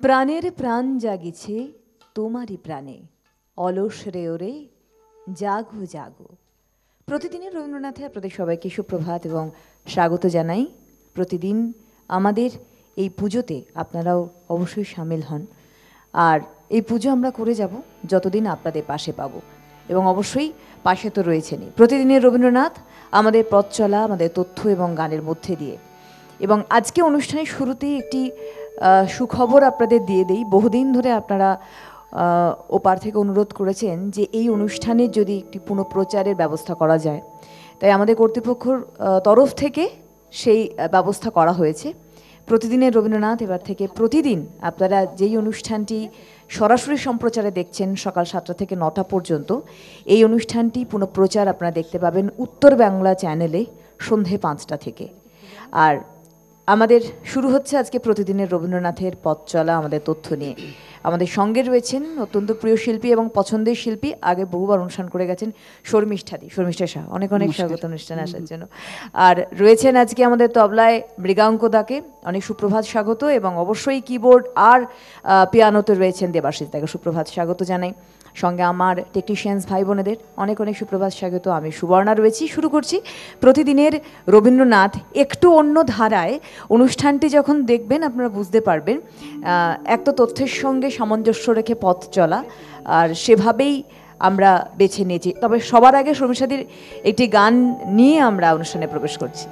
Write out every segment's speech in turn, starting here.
প্রাণের প্রাণ জাগিছে তোমারই প্রাণে, অলস রে ওরে জাগো জাগো। প্রতিদিনের রবীন্দ্রনাথে আপনাদের সবাইকে সুপ্রভাত এবং স্বাগত জানাই। প্রতিদিন আমাদের এই পুজোতে আপনারাও অবশ্যই সামিল হন, আর এই পুজো আমরা করে যাব যতদিন আপনাদের পাশে পাবো, এবং অবশ্যই পাশে তো রয়েছেনই। প্রতিদিনের রবীন্দ্রনাথ আমাদের পথ চলা, আমাদের তথ্য এবং গানের মধ্যে দিয়ে। এবং আজকে অনুষ্ঠানের শুরুতেই একটি সুখবর আপনাদের দিয়ে দেই। বহুদিন ধরে আপনারা ওপার থেকে অনুরোধ করেছেন যে এই অনুষ্ঠানের যদি একটি পুনঃপ্রচারের ব্যবস্থা করা যায়, তাই আমাদের কর্তৃপক্ষর তরফ থেকে সেই ব্যবস্থা করা হয়েছে। প্রতিদিনের রবীন্দ্রনাথ এবার থেকে প্রতিদিন আপনারা যেই অনুষ্ঠানটি সরাসরি সম্প্রচারে দেখছেন সকাল 7টা থেকে 9টা পর্যন্ত, এই অনুষ্ঠানটি পুনঃপ্রচার আপনারা দেখতে পাবেন উত্তর বাংলা চ্যানেলে সন্ধে 5টা থেকে। আর আমাদের শুরু হচ্ছে আজকে প্রতিদিনের রবীন্দ্রনাথের পথ চলা, আমাদের তথ্য নিয়ে। আমাদের সঙ্গে রয়েছেন অত্যন্ত প্রিয় শিল্পী এবং পছন্দের শিল্পী, আগে বহুবার অনুষ্ঠান করে গেছেন শর্মিষ্ঠাদি। শর্মিষ্ঠা শাহ, অনেক অনেক স্বাগত অনুষ্ঠানে আসার জন্য। আর রয়েছেন আজকে আমাদের তবলায় মৃগাঙ্কদাকে, অনেক সুপ্রভাত স্বাগত, এবং অবশ্যই কিবোর্ড আর পিয়ানোতে রয়েছেন দেবাশিস দাকে, সুপ্রভাত স্বাগত জানাই। সঙ্গে আমার টেকনিশিয়ানস ভাই বোনেদের অনেক অনেক সুপ্রভাত স্বাগত। আমি সুবর্ণা রয়েছি। শুরু করছি প্রতিদিনের রবীন্দ্রনাথ একটু অন্য ধারায়। অনুষ্ঠানটি যখন দেখবেন আপনারা বুঝতে পারবেন এক তো তথ্যের সঙ্গে সামঞ্জস্য রেখে পথ চলা, আর সেভাবেই আমরা বেছে নিয়েছি। তবে সবার আগে শর্মিষ্ঠাদির একটি গান নিয়ে আমরা অনুষ্ঠানে প্রবেশ করছি।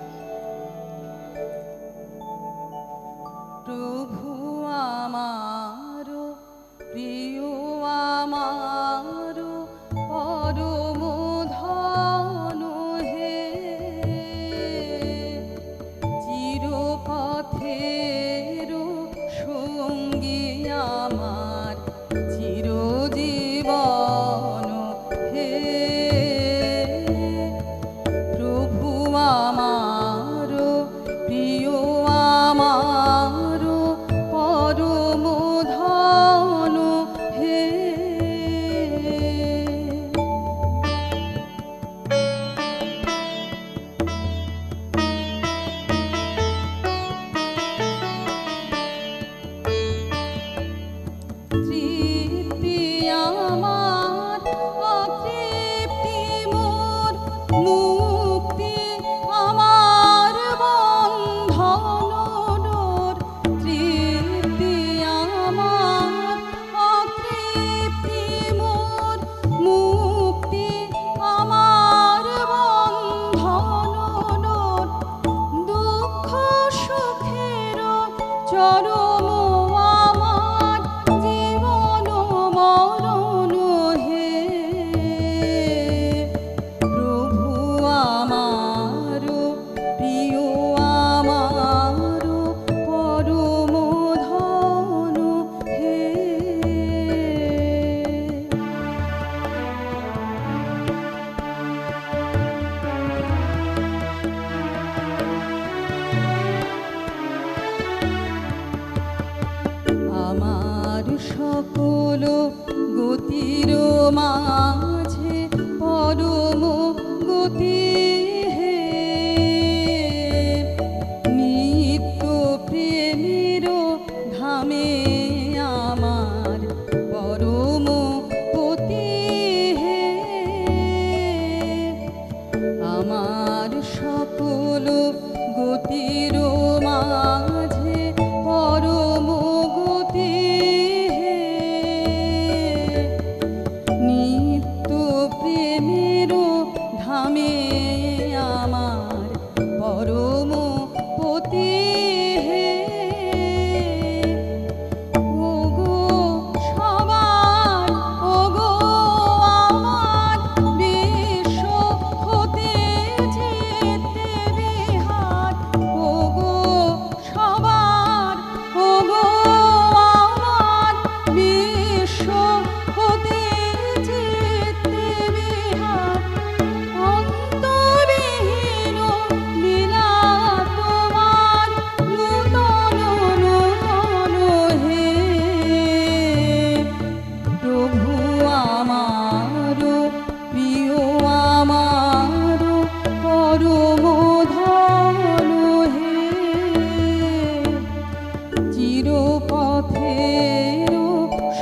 পথের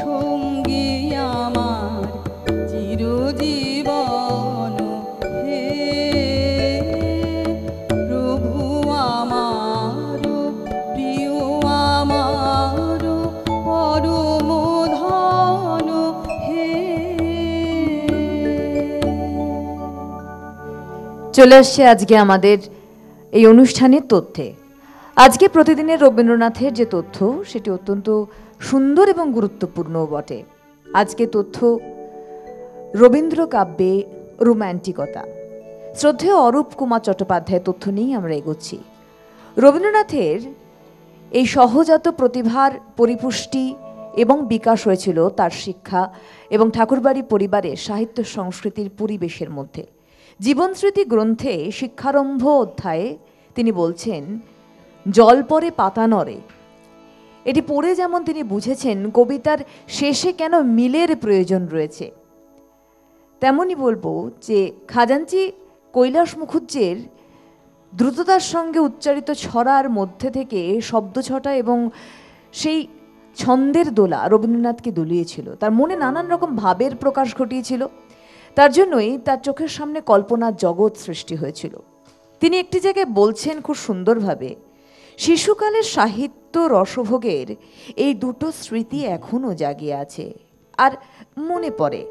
সঙ্গী আমার চিরজীবন হে প্রভু আমার প্রিয় আমার পরম ধন হে। চলে আসছে আজকে আমাদের এই অনুষ্ঠানের তথ্যে। আজকে প্রতিদিনের রবীন্দ্রনাথের যে তথ্য সেটি অত্যন্ত সুন্দর এবং গুরুত্বপূর্ণ বটে। আজকে তথ্য রবীন্দ্র কাব্যে রোম্যান্টিকতা। শ্রদ্ধেয় অরূপ কুমার চট্টোপাধ্যায়ের তথ্য নিয়েই আমরা এগোচ্ছি। রবীন্দ্রনাথের এই সহজাত প্রতিভার পরিপুষ্টি এবং বিকাশ হয়েছিল তার শিক্ষা এবং ঠাকুরবাড়ি পরিবারের সাহিত্য সংস্কৃতির পরিবেশের মধ্যে। জীবনস্মৃতি গ্রন্থে শিক্ষারম্ভ অধ্যায়ে তিনি বলছেন, জল পরে পাতা নড়ে। এটি পড়ে যেমন তিনি বুঝেছেন কবিতার শেষে কেন মিলের প্রয়োজন রয়েছে, তেমনই বলবো যে খাজাঞ্চি কৈলাস মুখুজ্জের দ্রুততার সঙ্গে উচ্চারিত ছড়ার মধ্যে থেকে শব্দ ছটা এবং সেই ছন্দের দোলা রবীন্দ্রনাথকে দুলিয়েছিল, তার মনে নানান রকম ভাবের প্রকাশ ঘটিয়েছিল। তার জন্যই তার চোখের সামনে কল্পনার জগৎ সৃষ্টি হয়েছিল। তিনি একটি জায়গায় বলছেন খুব সুন্দরভাবে, শিশুকালের সাহিত্য রসভোগের এই দুটো স্মৃতি এখনও জাগিয়ে আছে। আর মনে পড়ে,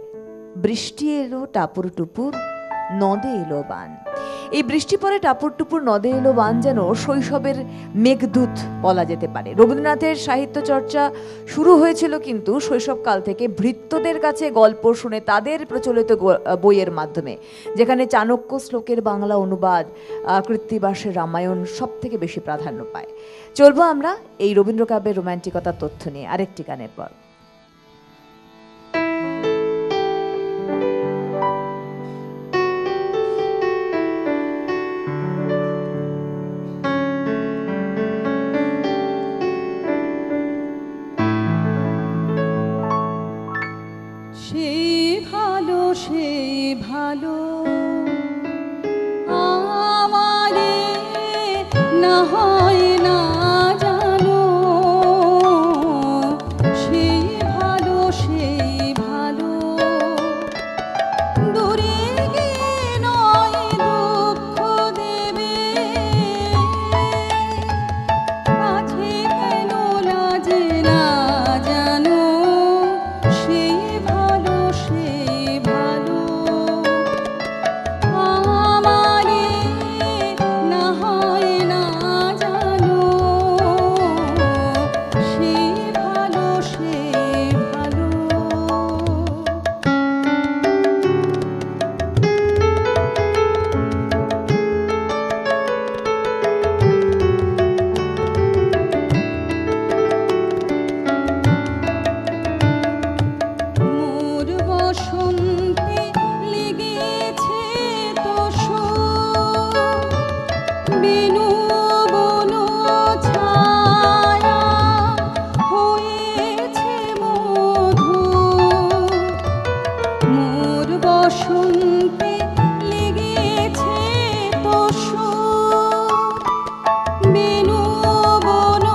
বৃষ্টি এলো টাপুর টুপুর, নদে এলো বান। এই বৃষ্টি পরে টাপুর টুপুর, নদে এলো বান যেন শৈশবের মেঘদূত বলা যেতে পারে। রবীন্দ্রনাথের সাহিত্য চর্চা শুরু হয়েছিল কিন্তু শৈশবকাল থেকে ভৃত্যদের কাছে গল্প শুনে, তাদের প্রচলিত বইয়ের মাধ্যমে, যেখানে চাণক্য শ্লোকের বাংলা অনুবাদ, কৃত্তিবাসের রামায়ণ সব থেকে বেশি প্রাধান্য পায়। চলবো আমরা এই রবীন্দ্রকাব্যের রোম্যান্টিকতার তথ্য নিয়ে আরেকটি গানের পর। সেই ভালো আমারে না হয় না জানো, সেই ভালো দূরে গিয়ে নয় দুঃখ দেবে, কাছে কেন লাজে না জানো, সেই ভালো আমারে না হয় না জানো, সেই ভালো মোর বসন্তে লেগেছে তোষো, বেনু বন ছায়া হয়েছে মধু, মোর বসন্তে লেগেছে তোষো, বেনু বন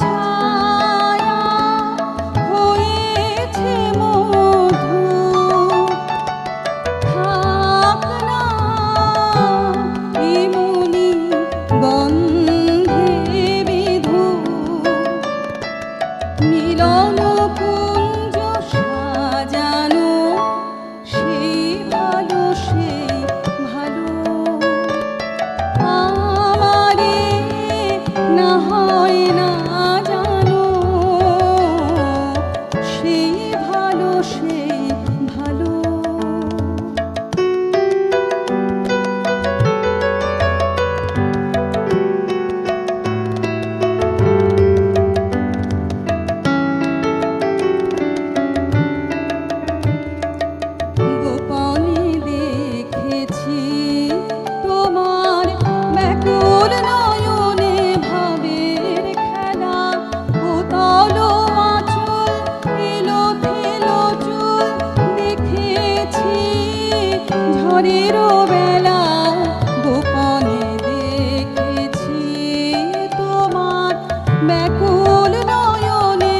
ছায়া হয়েছে মধু, থাক না এমনি গন্ধে বিধু, মিলন কুঞ্জ সাজানো, সেই ভালো আমারে না হয় না জানো, সেই ভালো গোপনে দেখেছি তোমার ব্যাকুল নয়নে ভাবের খেলা, উতল আঁচল এলো থেলো চুল, দেখেছি ঝড়ের বেলা, গোপনে দেখেছি তোমার ব্যাকুল নয়নে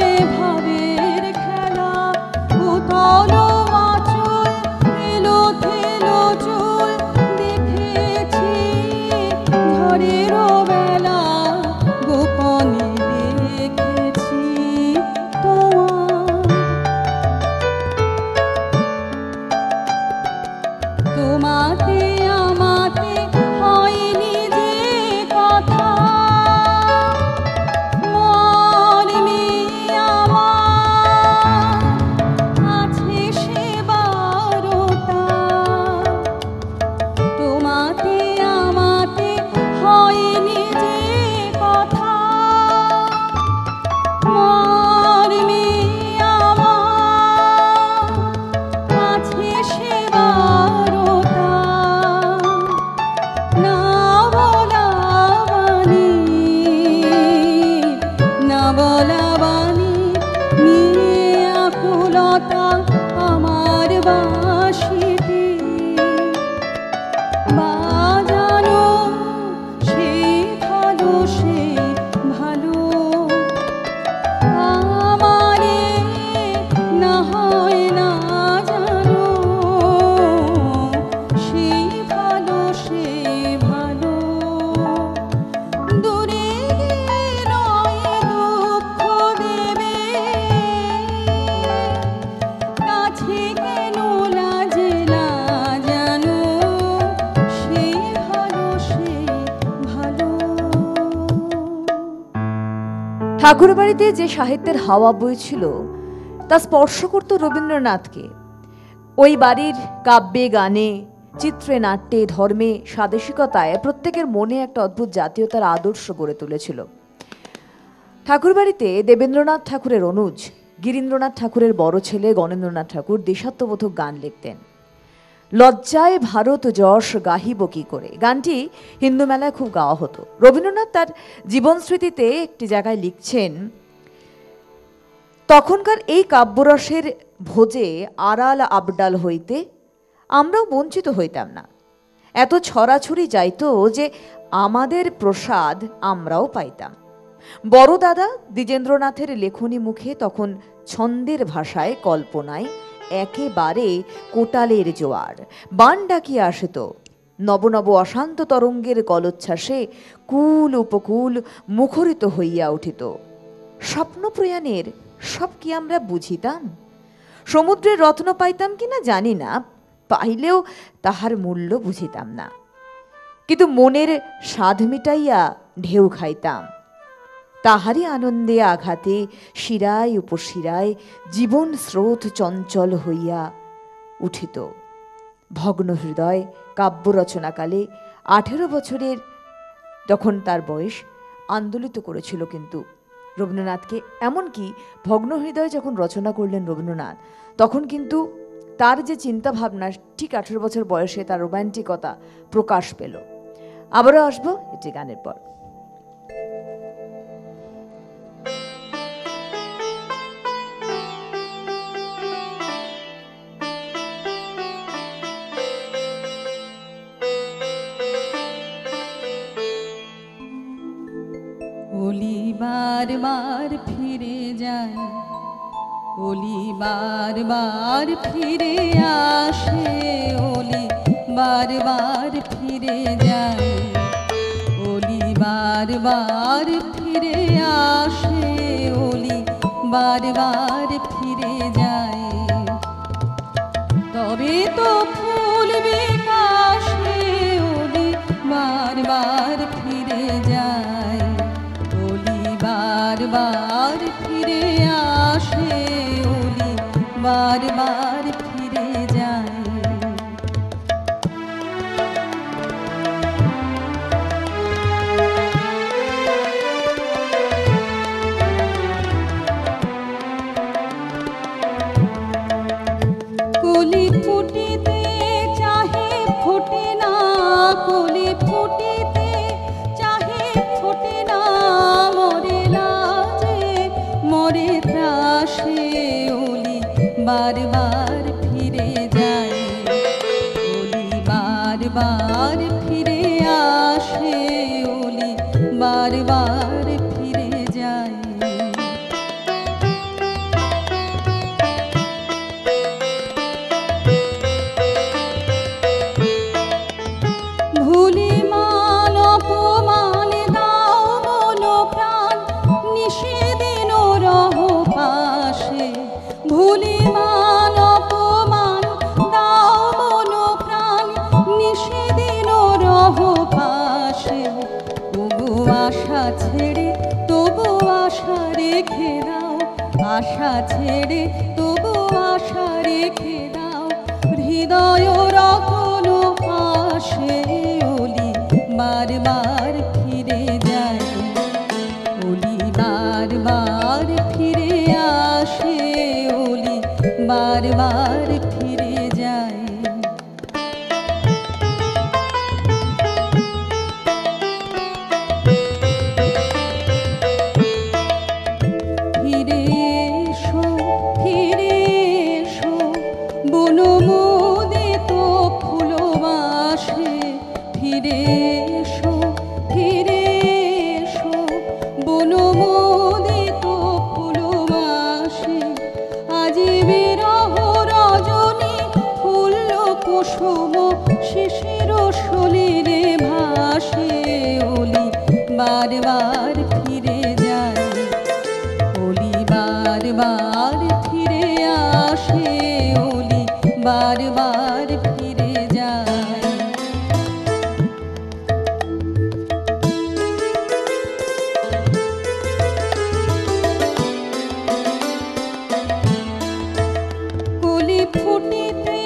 বাঁশিটি বাজানো সেই ভালো, সেই ভালো আমারে না হয় না জানো, সেই ভালো, সেই ভালো দূরে গিয়ে নয় দুঃখ দেবে, কাছে কেন লাজে না জানো, সেই ভালো, সেই ভালো। ঠাকুরবাড়িতে যে সাহিত্যের হাওয়া বইছিল তা স্পর্শ করত রবীন্দ্রনাথকে। ওই বাড়ির কাব্যে, গানে, চিত্রে, নাট্যে, ধর্মে, স্বাদেশিকতায় প্রত্যেকের মনে একটা অদ্ভুত জাতীয়তার আদর্শ গড়ে তুলেছিল। ঠাকুরবাড়িতে দেবেন্দ্রনাথ ঠাকুরের অনুজ গিরীন্দ্রনাথ ঠাকুরের বড় ছেলে গণেন্দ্রনাথ ঠাকুর দেশাত্মবোধক গান লিখতেন। লজ্জায় ভারত যশ গাহিব কি করে গানটি হিন্দু মেলায় খুব গাওয়া হতো। রবীন্দ্রনাথ তার জীবন স্মৃতিতে একটি জায়গায় লিখছেন, তখনকার এই কাব্যরসের ভোজে আড়াল আবডাল হইতে আমরাও বঞ্চিত হইতাম না। এত ছড়াছড়ি যাইত যে আমাদের প্রসাদ আমরাও পাইতাম। বড় দাদা দ্বিজেন্দ্রনাথের লেখনী মুখে তখন ছন্দের ভাষায়, কল্পনায় একেবারে কোটালের জোয়ার বান ডাকিয়া আসিত। নব নব অশান্ত তরঙ্গের গলোচ্ছ্বাসে কুল উপকূল মুখরিত হইয়া উঠিত। স্বপ্ন প্রয়াণের সব কি আমরা বুঝিতাম? সমুদ্রের রত্ন পাইতাম কিনা জানি না, পাইলেও তাহার মূল্য বুঝিতাম না, কিন্তু মনের স্বাদ মিটাইয়া ঢেউ খাইতাম। তাহারই আনন্দে আঘাতে শিরায় উপশিরায় জীবন স্রোত চঞ্চল হইয়া উঠিত। ভগ্ন হৃদয় কাব্য রচনাকালে 18 বছরের যখন তার বয়স আন্দোলিত করেছিল কিন্তু রবীন্দ্রনাথকে। এমনকি ভগ্ন হৃদয় যখন রচনা করলেন রবীন্দ্রনাথ, তখন কিন্তু তার যে চিন্তা ভাবনা ঠিক 18 বছর বয়সে তার রোম্যান্টিকতা প্রকাশ পেল। আবারও আসবো এটি গানের পর। ওলি বার বার ফিরে যায়, ওলি বার বার ফিরে আসে, ওলি বার বার ফিরে যায়, ওলি বার বার ফিরে আসে, ওলি বার বার ফিরে যায়। তবে তো ফুল বিকাশে ওলি বার বার ফিরে যায়, ওলি বার বার ফিরে আসে, ওলি বার বার ফিরে যায়। কলি ফুটিতে চাহে ফোটে না, কলি ফুটিতে চাহে ফোটে না, মরে লাজে মরে ত্রাসে, ওলি বার বার ফিরে যায়, ওলি বার বার ফিরে আসে, ওলি বার বার ফিরে যায়। ভুলি মান অপমান দাও মন প্রাণ, নিষেদিন রহ পাশে, ভুলি মান অপমান দাও মন প্রাণ, নিষেদিন রহ পাশে। তবু আশা ছেড়ে তবু আশা রেখে দাও, আশা ছেড়ে তবু আশা রেখে দাও, হৃদয় রকল আসে, ওলি বার বার ফিরে যায়, ওলি বার বার ফিরে আসে, ওলি বার বার ফিরে যায়। ফিরে এসো, ফিরে এসো বন বারবার ফিরে যায়, ওলি বারবার ফিরে আসে, ওলি বারবার ফিরে যায়। কলি ফুটিতে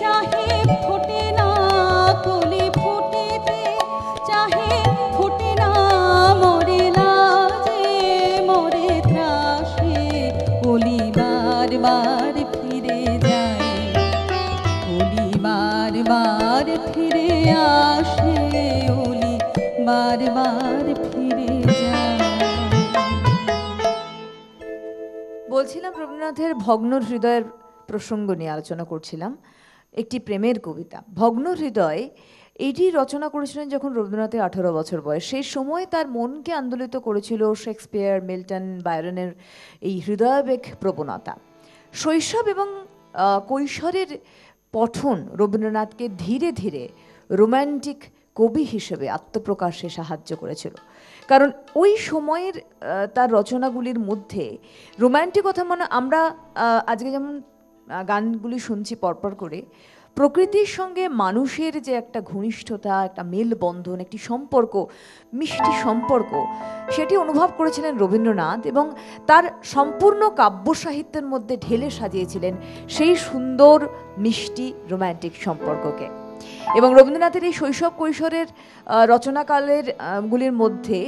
চাহে ফোটে না, কলি ফুটিতে চাহে ফোটে না, মরে লাজে মরে ত্রাসে, ওলি বারবার ফিরে যায়, ওলি বারবার ফিরে আসে, ওলি বারবার ফিরে যায়। বলছিলাম রবীন্দ্রনাথের ভগ্ন হৃদয়ের প্রসঙ্গ নিয়ে আলোচনা করছিলাম। একটি প্রেমের কবিতা ভগ্ন হৃদয়, এটি রচনা করেছিলেন যখন রবীন্দ্রনাথের 18 বছর বয়স। সেই সময় তার মনকে আন্দোলিত করেছিল শেক্সপিয়ার, মিল্টন, বায়রনের এই হৃদয়াবেগ প্রবণতা। শৈশব এবং কৈশোরের পঠন রবীন্দ্রনাথকে ধীরে ধীরে রোম্যান্টিক কবি হিসেবে আত্মপ্রকাশে সাহায্য করেছিল। কারণ ওই সময়ের তার রচনাগুলির মধ্যে রোম্যান্টিকতা, মানে আমরা আজকে যেমন গানগুলি শুনছি পরপর করে, প্রকৃতির সঙ্গে মানুষের যে একটা ঘনিষ্ঠতা, একটা মেলবন্ধন, একটি সম্পর্ক, মিষ্টি সম্পর্ক, সেটি অনুভব করেছিলেন রবীন্দ্রনাথ এবং তার সম্পূর্ণ কাব্য সাহিত্যের মধ্যে ঢেলে সাজিয়েছিলেন সেই সুন্দর মিষ্টি রোম্যান্টিক সম্পর্ককে। এবং রবীন্দ্রনাথের এই শৈশব কৈশোরের রচনাকালের গুলির মধ্যে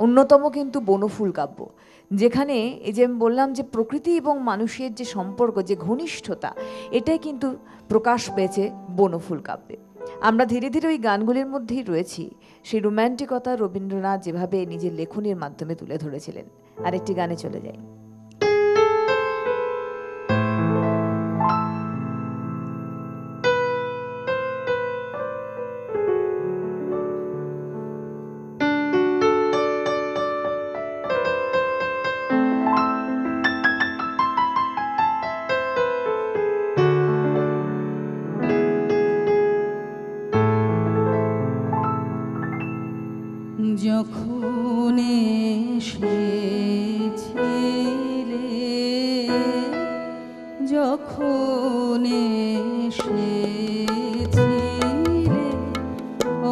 অন্যতম কিন্তু বনফুল কাব্য, যেখানে এই যে আমি বললাম যে প্রকৃতি এবং মানুষের যে সম্পর্ক, যে ঘনিষ্ঠতা, এটাই কিন্তু প্রকাশ পেয়েছে বনফুল কাব্যে। আমরা ধীরে ধীরে ওই গানগুলির মধ্যেই রয়েছি, সেই রোম্যান্টিকতা রবীন্দ্রনাথ যেভাবে নিজের লেখনীর মাধ্যমে তুলে ধরেছিলেন। আরেকটি গানে চলে যাই। যখন এসেছিলে, যখন এসেছিলে,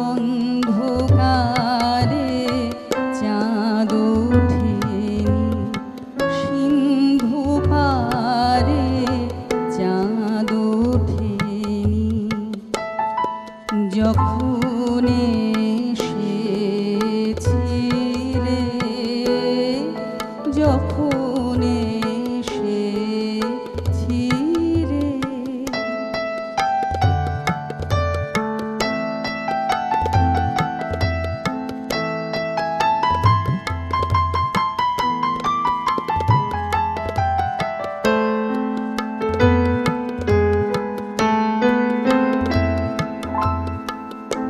অন্ধকারে চাঁদ ওঠেনি, সিন্ধু পারে চাঁদ ওঠেনি, যখন এসেছিলে, যখন এসেছিলে।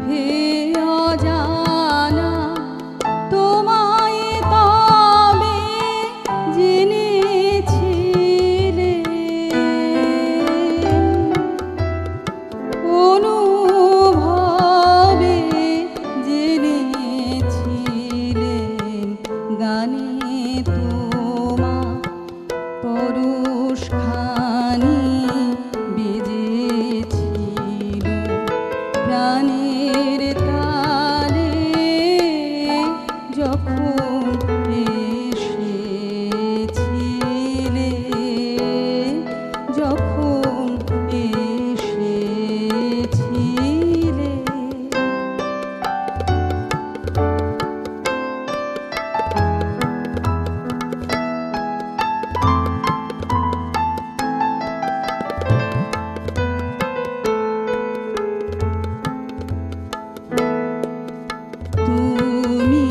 হে অজানা, তোমায় তবে জেনেছিলে, অনুভবে জেনেছিলেন, গানে তোমা পরশখানি বেজেছিল, প্রাণের তালে যখন এসেছিলে, যখন এসেছিলে। তুমি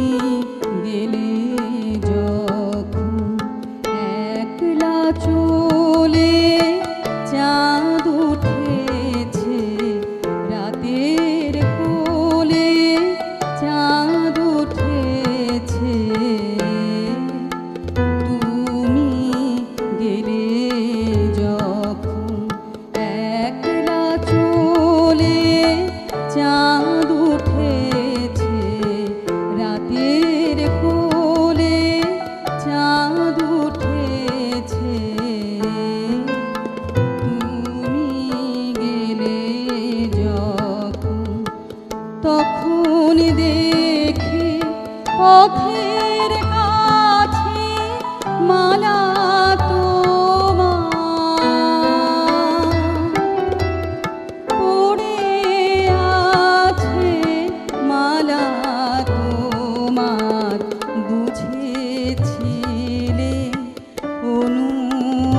গেলে যখন একলা চলে, চাঁদ উঠেছে রাতের কোলে, চাঁদ উঠেছে। তুমি গেলে যখন একলা চলে, চাঁদ উঠেছে রাতের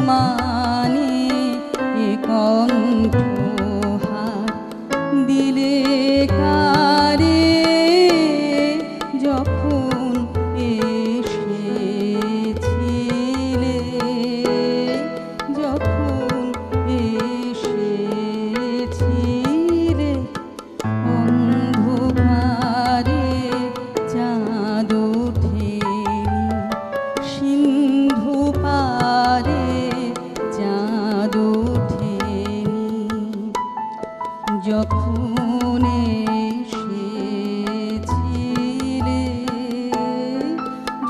মানে এ কণ্ঠহার দিলে কারে যখন এসেছিলে, যখন এসেছিলে অন্ধকারে চাঁদ ওঠেনি, সিন্ধু পারে চাঁদ ওঠেনি, যখন এসেছিলে,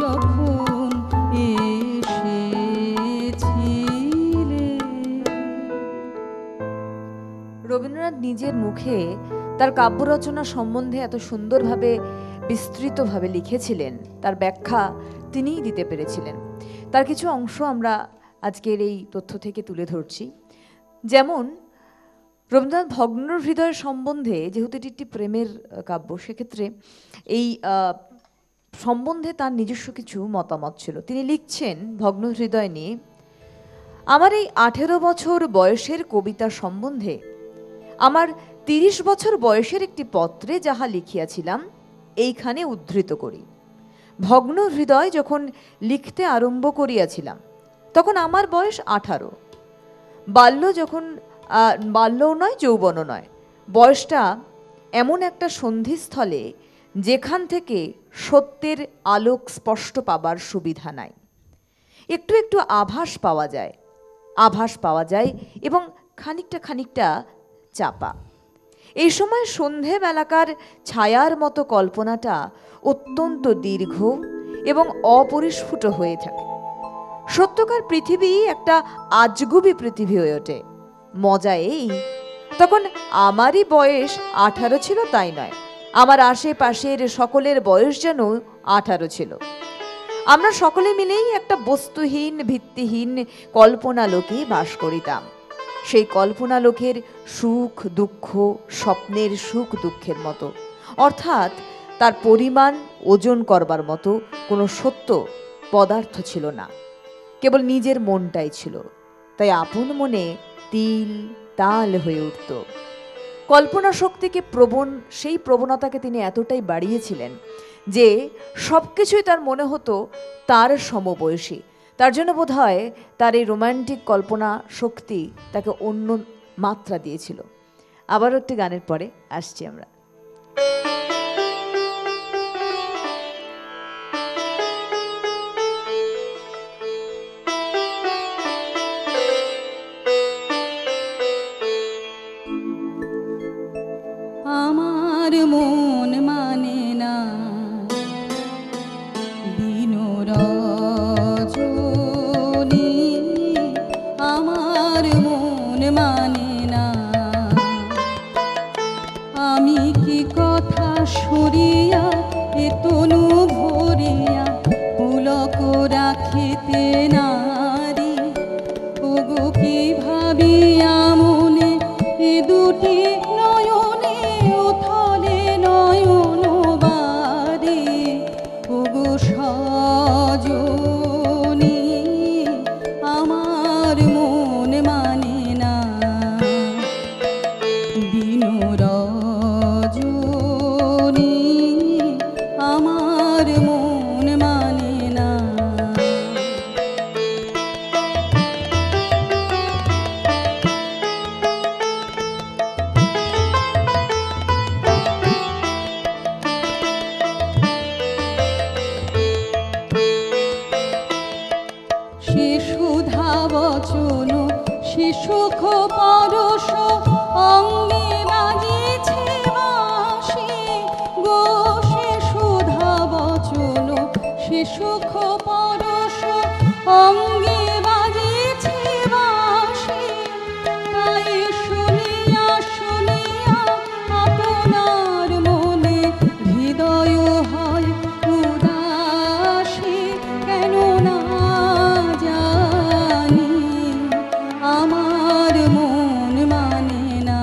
যখন এসেছিলে। রবীন্দ্রনাথ নিজের মুখে তার কাব্য রচনা সম্বন্ধে এত সুন্দরভাবে বিস্তৃতভাবে লিখেছিলেন, তার ব্যাখ্যা তিনিই দিতে পেরেছিলেন। তার কিছু অংশ আমরা আজকের এই তথ্য থেকে তুলে ধরছি। যেমন রবীন্দ্রনাথ ভগ্ন হৃদয় সম্বন্ধে, যেহেতু এটি একটি প্রেমের কাব্য, সেক্ষেত্রে এই সম্বন্ধে তার নিজস্ব কিছু মতামত ছিল। তিনি লিখছেন ভগ্ন হৃদয় নিয়ে, আমার এই 18 বছর বয়সের কবিতা সম্বন্ধে আমার 30 বছর বয়সের একটি পত্রে যাহা লিখিয়াছিলাম এইখানে উদ্ধৃত করি। ভগ্ন হৃদয় যখন লিখতে আরম্ভ করিয়াছিলাম তখন আমার বয়স 18। বাল্য যখন বাল্যও নয় যৌবনও নয়, বয়সটা এমন একটা সন্ধিস্থলে যেখান থেকে সত্যের আলোক স্পষ্ট পাবার সুবিধা নাই, একটু একটু আভাস পাওয়া যায় এবং খানিকটা চাপা। এই সময় সন্ধেবেলাকার ছায়ার মতো কল্পনাটা অত্যন্ত দীর্ঘ এবং অপরিস্ফুট হয়ে থাকে। সত্যকার পৃথিবী একটা আজগুবি পৃথিবী হয়ে ওঠে। মজা এই, তখন আমারই বয়স 18 ছিল তাই নয়, আমার আশেপাশের সকলের বয়স যেন 18 ছিল। আমরা সকলে মিলেই একটা বস্তুহীন ভিত্তিহীন কল্পনালোকে বাস করিতাম। সেই কল্পনালোকের সুখ দুঃখ স্বপ্নের সুখ দুঃখের মতো, অর্থাৎ তার পরিমাণ ওজন করবার মতো কোনো সত্য পদার্থ ছিল না, কেবল নিজের মনটাই ছিল। তাই আপন মনে তিল তাল হয়ে উঠত। কল্পনা শক্তিকে সেই প্রবণতাকে তিনি এতটাই বাড়িয়েছিলেন যে সবকিছুই তার মনে হতো তার সমবয়সী। তার জন্য বোধহয় তার এই রোমান্টিক কল্পনা শক্তি তাকে অন্য মাত্রা দিয়েছিল। আবারও একটি গানের পরে আসছি আমরা। আমার মন মানে না দিন রজনী, আমার মন মানে না। আমি কি কথা সরিয়া এ তনু ভরিয়া পুলক রাখিতে নারী, ওগো কি ভাবিয়া মনে এ দুটি নয়নে উথলে নয়ন বাড়ি, ওগো সজনী আমার মন মানে না দিন রজনী, আমার মন মানে না। সে সুধা বচন সে সুখ পরশ অঙ্গে বাজিছে বাঁশি গো, সে সুধা বচন সে সুখ পরশ অঙ্গে বাজিছে বাঁশি, তাই শুনিয়া শুনিয়া আপনার মনে হৃদয় হয় উদাসী, কেন না জানি আমার মন মানে না।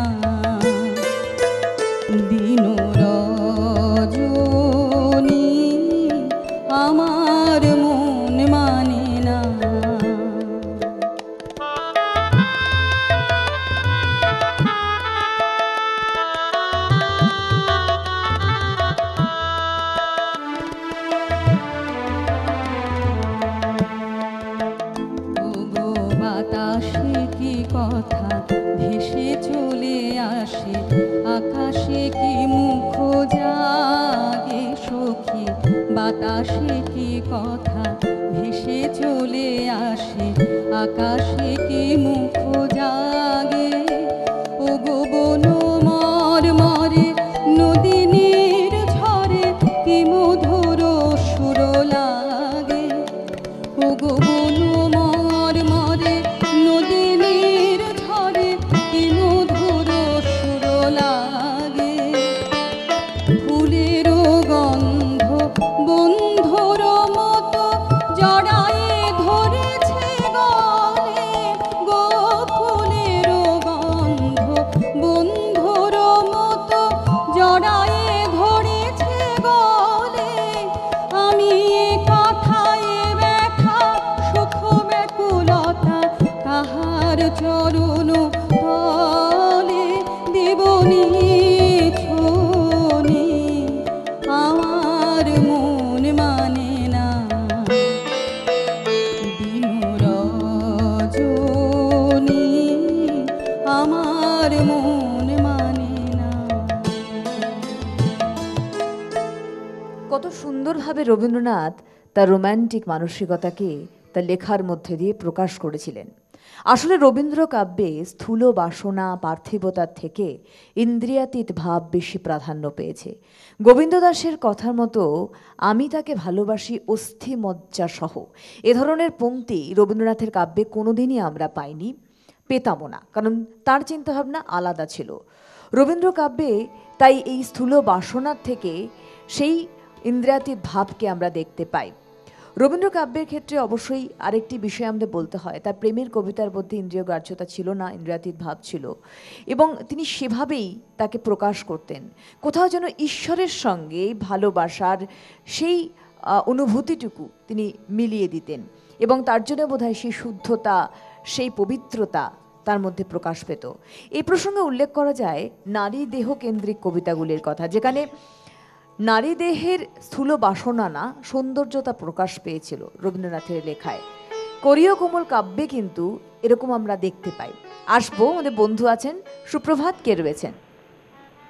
বাতাসে কি কথা ভেসে চলে আসে, আকাশে কি মুখ জাগে সখী, বাতাসে কি কথা ভেসে চলে আসে, আকাশে কি মুখ জাগে। ও গো বন মরে নদীনীর ঝরে কি মধুর সুর লাগে। ও গো বন মরে নদীনীর ঝরে কি মধুর সুর লাগে। ফুলের গন্ধ বন্ধুর মতো জড়ায়ে ধরেছে গলে গো, ফুলের গন্ধ বন্ধুর মতো জড়ায়ে ধরেছে গলে। আমি এ কথায় ব্যথা সুখ ব্যাকুলতা কাহার চরণ তলে দেবনি ছোনি, আমার মন মানে না দিন রজনী, আমার মন মানে না। কত সুন্দরভাবে রবীন্দ্রনাথ তার রোম্যান্টিক মানসিকতাকে তার লেখার মধ্যে দিয়ে প্রকাশ করেছিলেন। আসলে রবীন্দ্র কাব্যে স্থূল বাসনা পার্থিবতার থেকে ইন্দ্রিয়াতীত ভাব বেশি প্রাধান্য পেয়েছে। গোবিন্দ দাসের কথার মতো আমি তাকে ভালোবাসি অস্থি মজ্জা সহ এ ধরনের পংক্তি রবীন্দ্রনাথের কাব্যে কোনোদিনই আমরা পাইনি, পেতামও না, কারণ তার চিন্তাভাবনা আলাদা ছিল। রবীন্দ্র কাব্যে তাই এই স্থূল বাসনার থেকে সেই ইন্দ্রিয়াতীত ভাবকে আমরা দেখতে পাই। রবীন্দ্র কাব্যের ক্ষেত্রে অবশ্যই আরেকটি বিষয় আমাদের বলতে হয়, তার প্রেমের কবিতার মধ্যে ইন্দ্রিয় গ্রাহ্যতা ছিল না, ইন্দ্রিয়াতীত ভাব ছিল, এবং তিনি সেভাবেই তাকে প্রকাশ করতেন। কোথাও যেন ঈশ্বরের সঙ্গে ভালোবাসার সেই অনুভূতিটুকু তিনি মিলিয়ে দিতেন, এবং তার জন্য বোধহয় সেই শুদ্ধতা, সেই পবিত্রতা তার মধ্যে প্রকাশ পেত। এই প্রসঙ্গে উল্লেখ করা যায় নারী দেহ কেন্দ্রিক কবিতাগুলির কথা, যেখানে নারী দেহের স্থূল বাসনা না সৌন্দর্যতা প্রকাশ পেয়েছিল রবীন্দ্রনাথের লেখায়। কোরীয় কোমল কাব্যে কিন্তু এরকম আমরা দেখতে পাই। আসবো, আমাদের বন্ধু আছেন, সুপ্রভাত, কে রয়েছেন?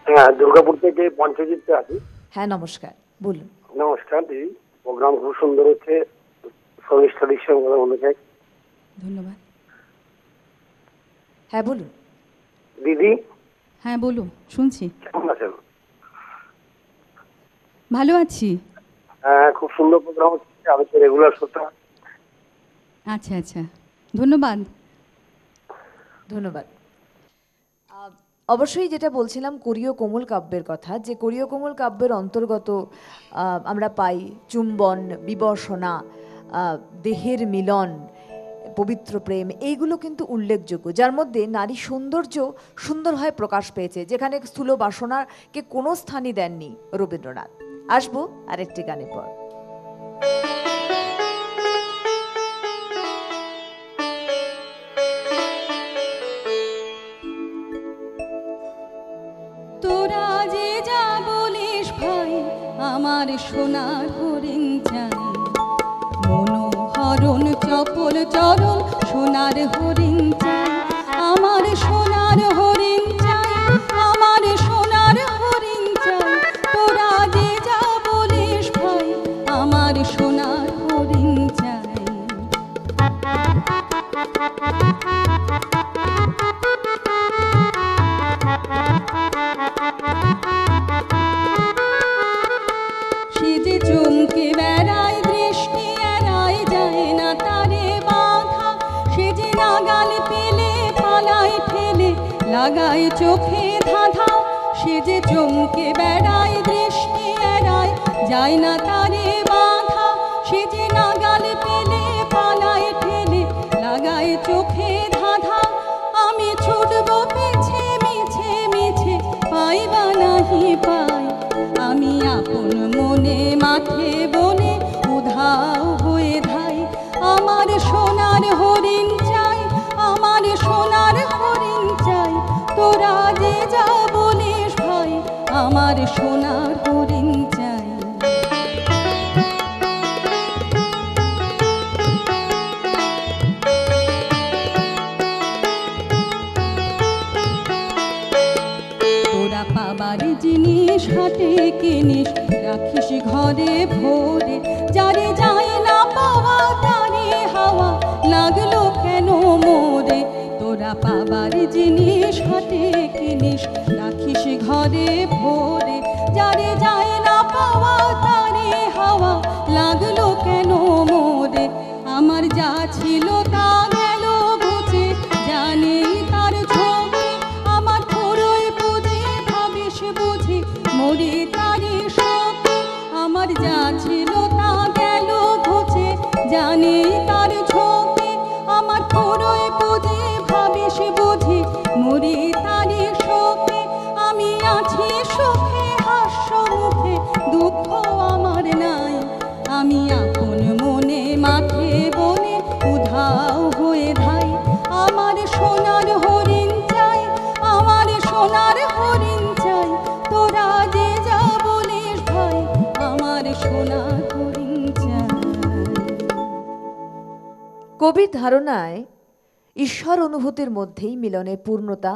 হ্যাঁ, দুর্গাপুর থেকে পঞ্চজিৎ আছি। হ্যাঁ, নমস্কার, বলুন। নমস্কার দিদি, প্রোগ্রাম খুব সুন্দর হচ্ছে, শর্মিষ্ঠাদির সঙ্গে কথা বলতে চাই। ধন্যবাদ। হ্যাঁ বলুন দিদি। হ্যাঁ বলুন, শুনছি। কেমন আছেন? ভালো আছি। হ্যাঁ, খুব সুন্দর প্রোগ্রাম হচ্ছে, আমি তো রেগুলার শ্রোতা। আচ্ছা আচ্ছা, ধন্যবাদ। ধন্যবাদ। অবশ্যই যেটা বলছিলাম কোরীয় কোমল কাব্যের কথা, যে কোরীয় কোমল কাব্যের অন্তর্গত আমরা পাই চুম্বন, বিবসনা, দেহের মিলন, পবিত্র প্রেম, এইগুলো কিন্তু উল্লেখযোগ্য, যার মধ্যে নারী সৌন্দর্য সুন্দরভাবে প্রকাশ পেয়েছে, যেখানে স্থূল বাসনাকে কোনো স্থানই দেননি রবীন্দ্রনাথ। আসবো আরেকটি গানের পর। তোরা যে যা বলিস ভাই, আমার সোনার হরিণ চাই, মনোহরণ চপল চরণ সোনার হরিণ চাই, আমার সোনার হরিণ চাই, আমার সোনার হরিণ চাই। তোরা যে যা বলিস ভাই, আমার সোনার হরিণ চাই। সে যে চমকে বেড়ায়, দৃষ্টি এড়ায় যায় না তারে বাধা, সে যে নাগাল পেলে পালায় ঠেলে লাগায় চোখে ধাঁধা, সে যে চমকে বেড়ায়, দৃষ্টি এড়ায় যায় না তারে বাধা, সে যে নাগাল পেলে পালায় ঠেলে লাগায় চোখে ধাঁধা। আমি ছুটবো পিছে মিছে মিছে, পাইবা নাহি পাই, আমি আপন মনে মাঠে বনে উধাও হয়ে ধাই। আমার সোনার হরিণ চাই, আমার সোনার হরিণ চাই। তোরা যে যা বলিস ভাই, আমার সোনার হরিণ চাই। পাবার জিনিস হাটে কিনিস রাখিস ঘরে ভরে, যারে যায় না পাওয়া তারে হাওয়া লাগলো কেন মোরে। তোরা পাবার জিনিস হাটে কিনিস রাখিস ঘরে ভরে, যারে যায় না পাওয়া তারে হাওয়া লাগলো কেন মোরে। আমার যা ছিল তা গেল ঘুচে, জানে তার ঝোঁকে আমার থোড়ই পুঁজি ভাবিস বুঝি মরে তারে শোকে। আমার যা ছিল তা গেল ঘুচে, জানে তার ঝোঁকে আমার থোড়ই পুঁজি ভাবিস বুঝি মরে তারে শোকে। আমি আছি সুখে হাস্য মুখে, দুঃখ আমার নাই। আমি আপন মনে মাঠে বনে উধাও হয়ে ধাই। আমার সোনার হরিণ চাই, আমার সোনার হরিণ চাই। তোরা যে যা বলিস ভাই, আমার সোনার হরিণ চাই। কবির ধারণায় ঈশ্বর অনুভূতির মধ্যেই মিলনের পূর্ণতা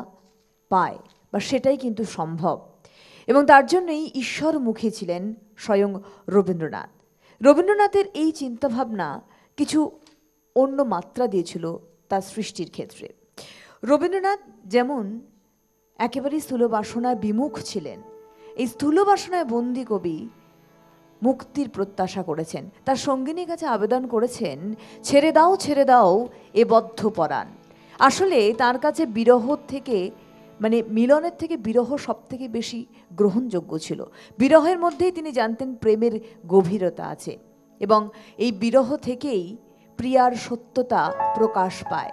পায়, বা সেটাই কিন্তু সম্ভব, এবং তার জন্যই ঈশ্বরমুখী ছিলেন স্বয়ং রবীন্দ্রনাথ। রবীন্দ্রনাথের এই চিন্তাভাবনা কিছু অন্য মাত্রা দিয়েছিল তার সৃষ্টির ক্ষেত্রে। রবীন্দ্রনাথ যেমন একেবারেই স্থূল বাসনায় বিমুখ ছিলেন, এই স্থূল বাসনায় বন্দী কবি মুক্তির প্রত্যাশা করেছেন। তার সঙ্গিনীর কাছে আবেদন করেছেন, ছেড়ে দাও এ বদ্ধ পরাণ। আসলে তার কাছে বিরহ থেকে, মানে মিলনের থেকে বিরহ সব থেকে বেশি গ্রহণযোগ্য ছিল। বিরহের মধ্যেই তিনি জানতেন প্রেমের গভীরতা আছে, এবং এই বিরহ থেকেই প্রিয়ার সত্যতা প্রকাশ পায়।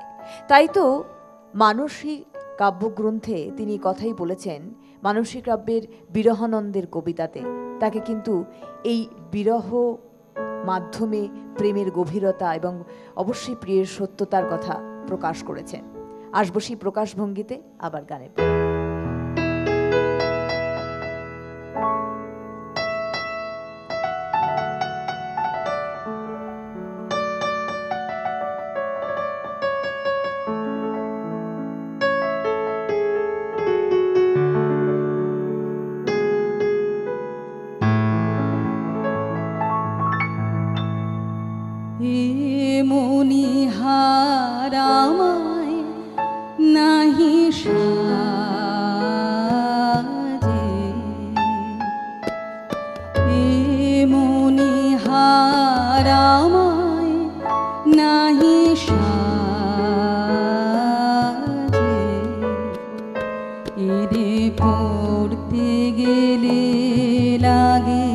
তাই তো মানসিক কাব্যগ্রন্থে তিনি কথাই বলেছেন, মানসিক কাব্যের বিরহানন্দের কবিতাতে তাকে কিন্তু এই বিরহ মাধ্যমে প্রেমের গভীরতা এবং অবশ্যই প্রিয়ের সত্যতার কথা প্রকাশ করেছেন। আসবো সেই প্রকাশভঙ্গিতে আবার গানের। মনিহার আমায় নাহি সাজে, মনিহার আমায় নাহি সাজে। এরে পড়তে গেলে লাগে,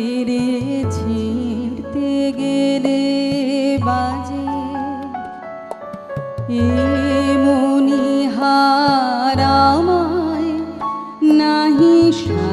এরে ছিঁড়তে গেলে বাজে। এ মনিহার আমায় নাহি সাজে।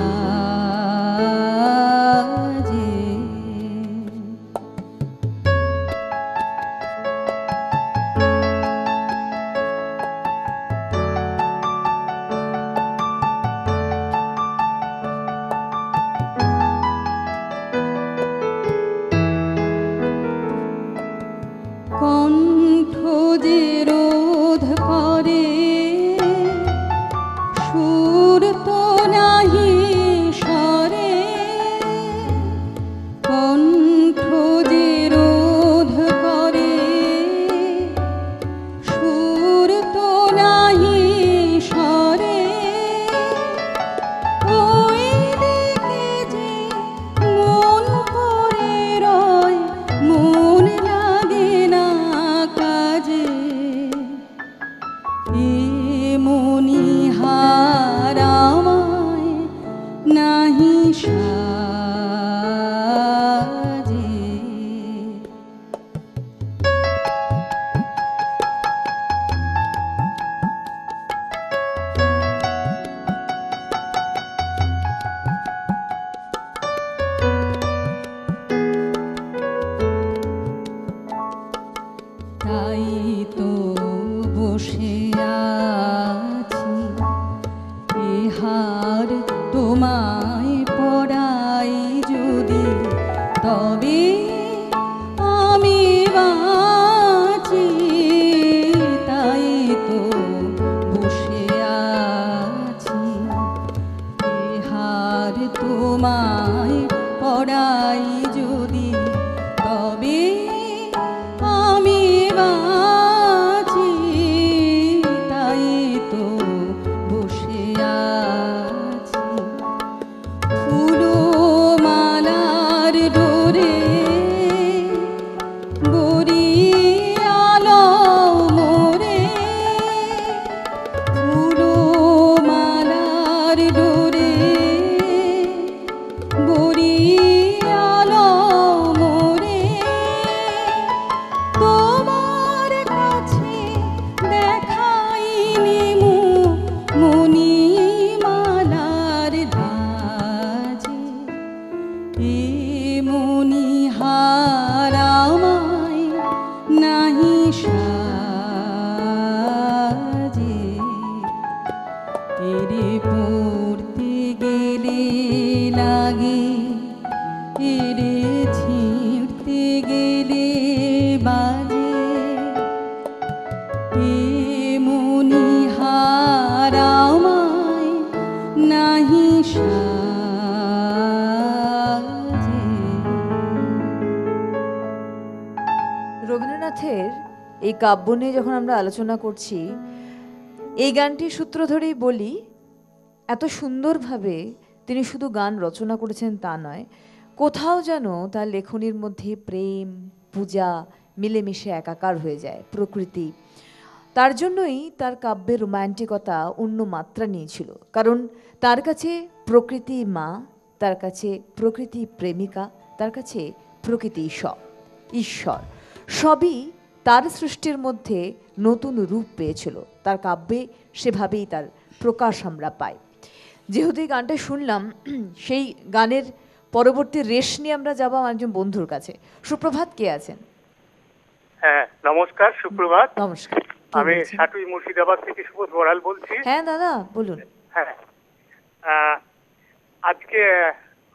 কণ্ঠ যে রোধ করে, সুর তো নাহি সরে। কণ্ঠ যে রোধ করে, সুর তো নাহি সরে। ওই দিকে যে মন পড়ে রয়, মন লাগে না কাজে। এই কাব্য নিয়ে যখন আমরা আলোচনা করছি, এই গানটির সূত্র ধরেই বলি, এত সুন্দরভাবে তিনি শুধু গান রচনা করেছেন তা নয়, কোথাও যেন তার লেখনীর মধ্যে প্রেম, পূজা মিলেমিশে একাকার হয়ে যায়, প্রকৃতি। তার জন্যই তার কাব্যের রোম্যান্টিকতা অন্য মাত্রা নিয়েছিল, কারণ তার কাছে প্রকৃতি মা, তার কাছে প্রকৃতি প্রেমিকা, তার কাছে প্রকৃতি ঈশ্বর সবই তার সৃষ্টির মধ্যে নতুন রূপ পেয়েছিল। তার কাব্যে সেভাবেই তার প্রকাশ আমরা পাই। যেহেতু এই গানটা শুনলাম, সেই গানের পরবর্তী রেশ নিয়ে আমরা যাবো আমার একজন বন্ধুর কাছে। সুপ্রভাত, কে আছেন? হ্যাঁ, নমস্কার, সুপ্রভাত। নমস্কার, আমি সাটুই মুর্শিদাবাদ থেকে সুবোধ বড়াল বলছি। হ্যাঁ দাদা, বলুন। হ্যাঁ, আজকে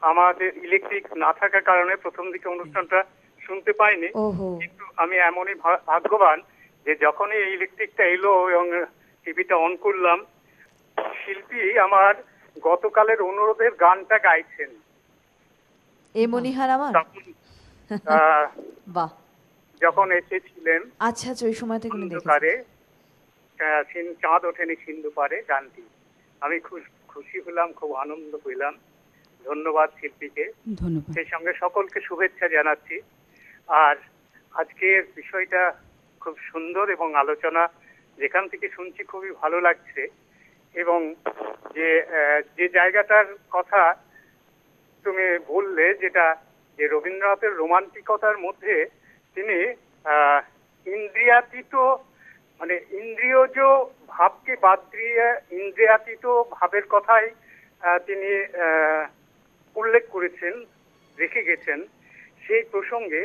আমাদের ইলেকট্রিক না থাকার কারণে প্রথম দিকে অনুষ্ঠানটা শুনতে পাইনি, কিন্তু আমি এমনই ভাগ্যবান যে যখনই ইলেকট্রিকটা এলো এবং টিভিটা অন করলাম, শিল্পী আমার গতকালের অনুরোধের গানটা গাইছেন। এ মনিহার আমার বাহ, যখন এসেছিলেন আচ্ছা ওই সময় থেকে অন্ধকারে, চাঁদ ওঠেনি সিন্ধু পারে গানটি আমি খুশি হলাম, খুব আনন্দ পেলাম। ধন্যবাদ শিল্পীকে, ধন্যবাদ। সেই সঙ্গে সকলকে শুভেচ্ছা জানাচ্ছি। আর আজকের বিষয়টা খুব সুন্দর এবং আলোচনা যেখান থেকে শুনছি খুবই ভালো লাগছে। এবং যে জায়গাটার কথা তুমি বললে, যেটা যে রবীন্দ্রনাথের রোমান্টিকতার মধ্যে তিনি ইন্দ্রিয়াতীত, মানে ইন্দ্রিয়জ ভাবকে বাদ দিয়ে ইন্দ্রিয়াতীত ভাবের কথাই তিনি উল্লেখ করেছেন, রেখে গেছেন। সেই প্রসঙ্গে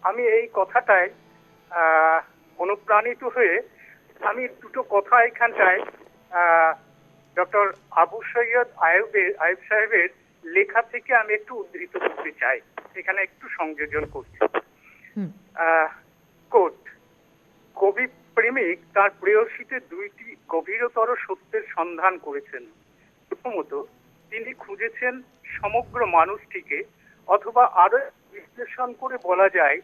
আমি এই কথাটাই অনুপ্রাণিত হয়ে আমি দুটো কথা এখানটায় ডক্টর আবু সৈয়দ আয়ুব সাহেবের লেখা থেকে আমি একটু উদ্ধৃত করতে চাই, এখানে একটু সংযোজন করছি। কোট: কবি প্রেমিক তার প্রেয়সীতে দুইটি গভীরতর সত্যের সন্ধান করেছেন। প্রথমত, তিনি খুঁজেছেন সমগ্র মানুষটিকে, অথবা আরো বিশ্লেষণ করে বলা যায়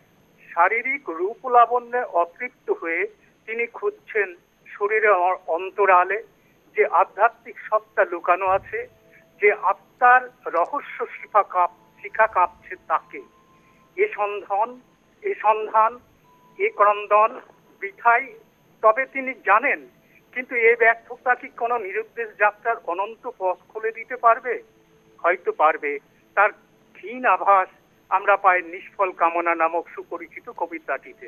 শারীরিক রূপ লাবণ্যে অতৃপ্ত হয়ে তিনি খুঁজছেন শরীরের অন্তরালে যে আধ্যাত্মিক সত্তা লুকানো আছে, যে আত্মার রহস্য শিখা কাঁপছে তাকে। এ সন্ধান এ ক্রন্দন বৃথাই, তবে তিনি জানেন, কিন্তু এ ব্যর্থতা কি কোনো নিরুদ্দেশ যাত্রার অনন্ত পথ খুলে দিতে পারবে? হয়তো পারবে। তার ক্ষীণ আভাস আমরা পাই নিষ্ফল কামনা নামক সুপরিচিত কবিতাটিতে।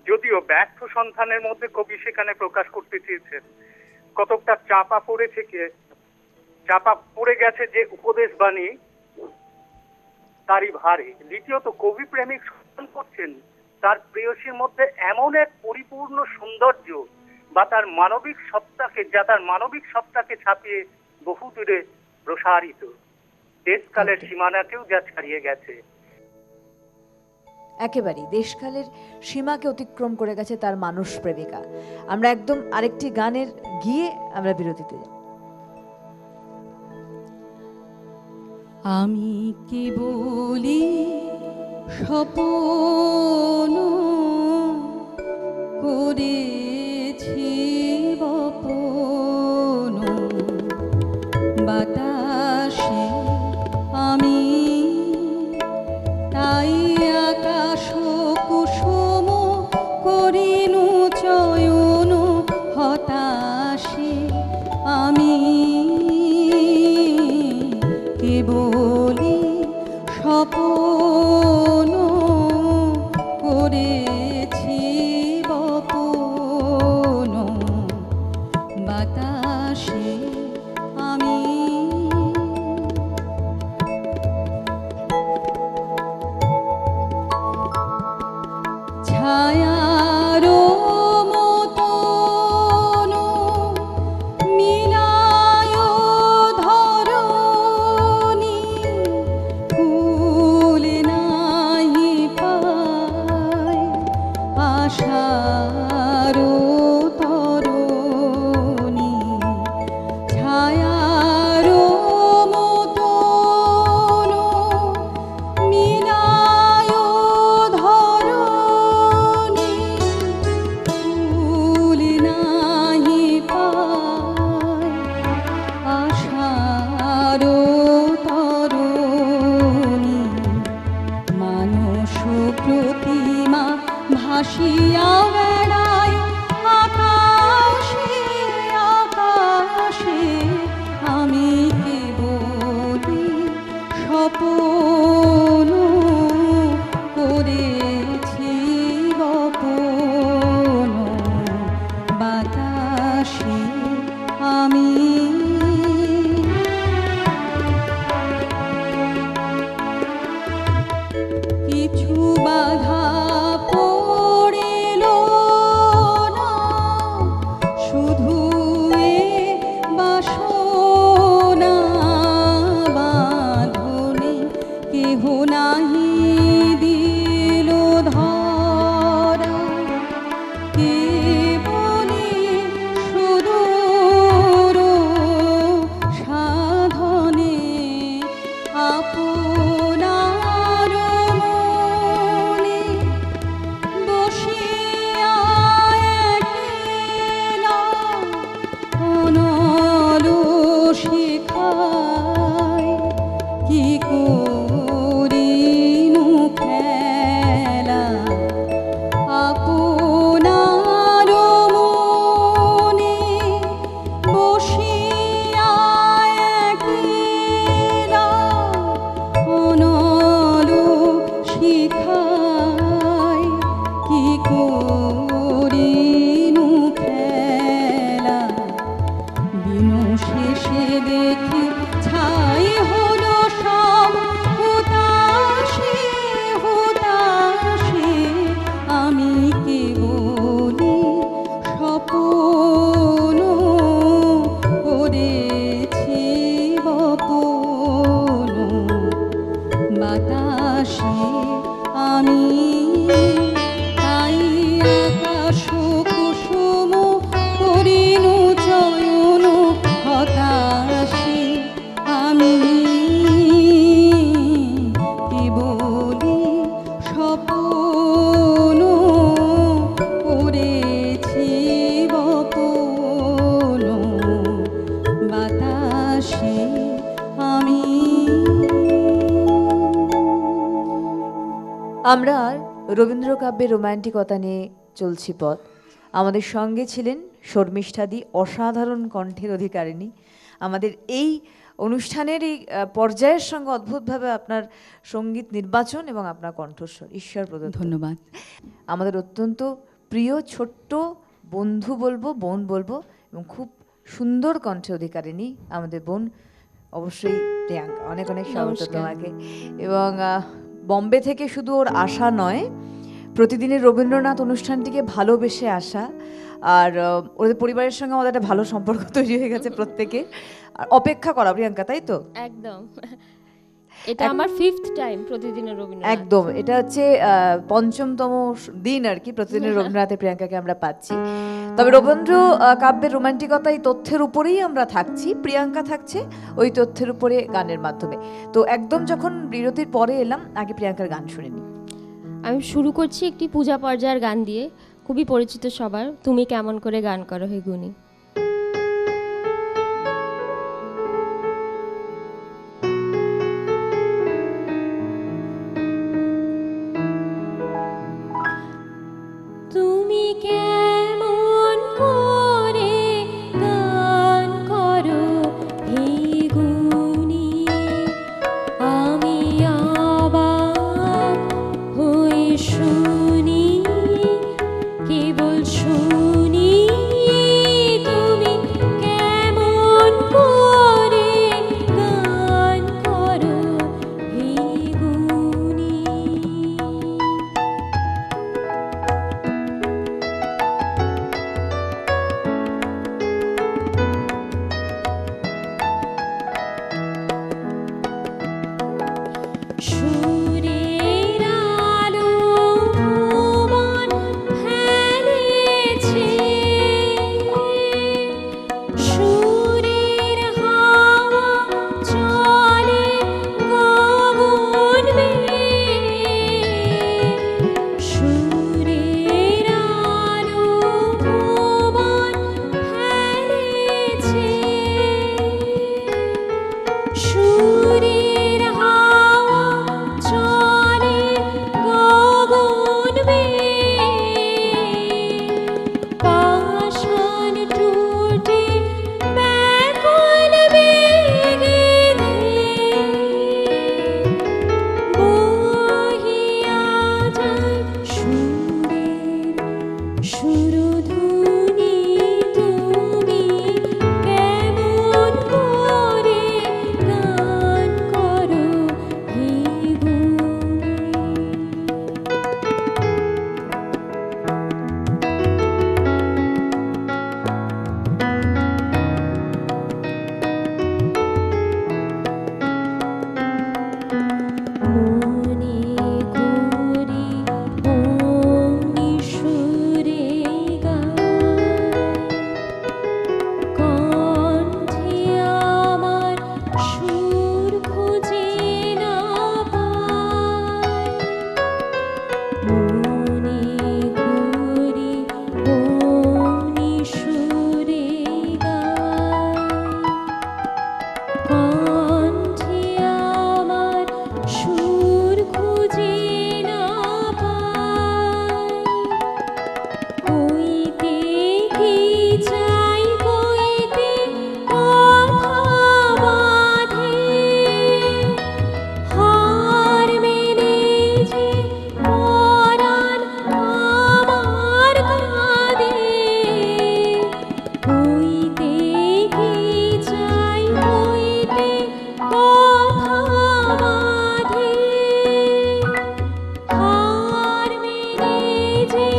যদিও ব্যর্থ সন্ধানের মধ্যে কবি সেখানে প্রকাশ করতে চেয়েছেন কতকটা চাপা পড়ে গেছে যে উপদেশ বাণী তারই ভারে। দ্বিতীয়ত, কবি প্রেমিক সন্ধান করছেন তার প্রেয়সীর মধ্যে এমন এক পরিপূর্ণ সৌন্দর্য বা তার মানবিক সত্তাকে ছাপিয়ে বহু দূরে প্রসারিত, দেশকালের সীমানাকেও যা ছাড়িয়ে গেছে। একেবারেই দেশকালের সীমাকে অতিক্রম করে গেছে তার মানুষ প্রেমিকা। আমরা একদম আরেকটি গানের গিয়ে আমরা বিরতিতে যাব। আমি কি বলি স্বপ্ন করেছি বপন, বাতাসে আমি তাই আকাশ কুসুম করিনু চয়ন, হতাশে আমি কেবলি স্বপ্ন করেছি বপন, বাতাসে আমি ছায়ার মতন মিলায় ধরণী, ফুল নাহি পায় আশার তরণী, ছায়ার মতন মিলায় ধরণী, রবীন্দ্র কাব্যের রোম্যান্টিকতা নিয়ে চলছি পথ। আমাদের সঙ্গে ছিলেন শর্মিষ্ঠাদি, অসাধারণ কণ্ঠের অধিকারিণী। আমাদের এই অনুষ্ঠানের এই পর্যায়ের সঙ্গে অদ্ভুতভাবে আপনার সঙ্গীত নির্বাচন এবং আপনার কণ্ঠস্বর ঈশ্বর প্রদত্ত। ধন্যবাদ। আমাদের অত্যন্ত প্রিয় ছোট্ট বন্ধু বলবো, বোন বলবো, এবং খুব সুন্দর কণ্ঠের অধিকারিণী আমাদের বোন অবশ্যই প্রিয়াঙ্কা। অনেক অনেক স্বাগত তোমাকে। এবং বম্বে থেকে শুধু ওর আশা নয়, প্রতিদিনের রবীন্দ্রনাথ অনুষ্ঠানটিকে ভালোবেসে আসা, আর ওদের পরিবারের সঙ্গে আমাদের একটা ভালো সম্পর্ক তৈরি হয়ে গেছে প্রত্যেকে। আর অপেক্ষা করা প্রিয়াঙ্কা, তাই তো? একদম, এটা আমার 5th টাইম প্রতিদিনের রবীন্দ্রনাথ। একদম, এটা হচ্ছে ৫ম দিন আর কি প্রতিদিনের রবীন্দ্রনাথের প্রিয়াঙ্কাকে আমরা পাচ্ছি। তবে রবীন্দ্র কাব্যের রোমান্টিকতা এই তথ্যের উপরেই আমরা থাকছি, প্রিয়াঙ্কা থাকছে ওই তথ্যের উপরে গানের মাধ্যমে। তো একদম যখন বিরতির পরে এলাম, আগে প্রিয়াঙ্কার গান শুনিনি। আমি শুরু করছি একটি পূজা পর্যায়ের গান দিয়ে, খুবই পরিচিত সবার, তুমি কেমন করে গান করো হে গুণী। তুমি কেমন করে গান করো হে গুণী, আমি অবাক হয়ে শুনি, কেবল শুনি। তুমি কেমন করে গান করো হে গুণী। সুরের আলো মন ফেলেছে, সুরের হাওয়া চলে গগন বেয়ে, সুরের আলো মন ফেলেছে, সুরের হাওয়া চলে গগন বেয়ে, পাষাণ টুটে ব্যাকুল বেগে ধেয়ে বহিয়া যায় সুরের সুরধুনী। তুমি কেমন করে গান করো হে গুণী। মনে করি অমনি সুরে গায়, কণ্ঠে আমার সুর খুঁজে না পায়। মনে করি অমনি সুরে গায়, কণ্ঠে আমার সুর খুঁজে না পায়। কইতে কি চাই, কইতে কথা বাঁধে, হার মেনে যে পরাণ আমার কাঁদে। কইতে কি চাই, কইতে কথা বাঁধে, হার মেনে যে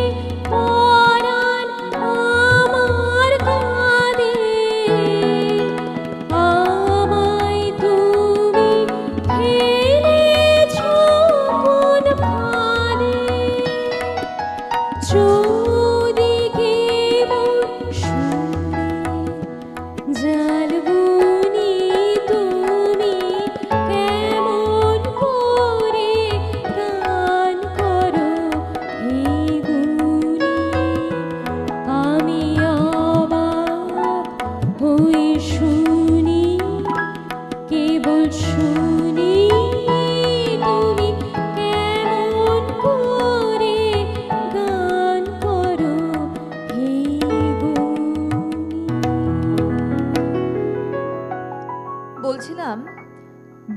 পরাণ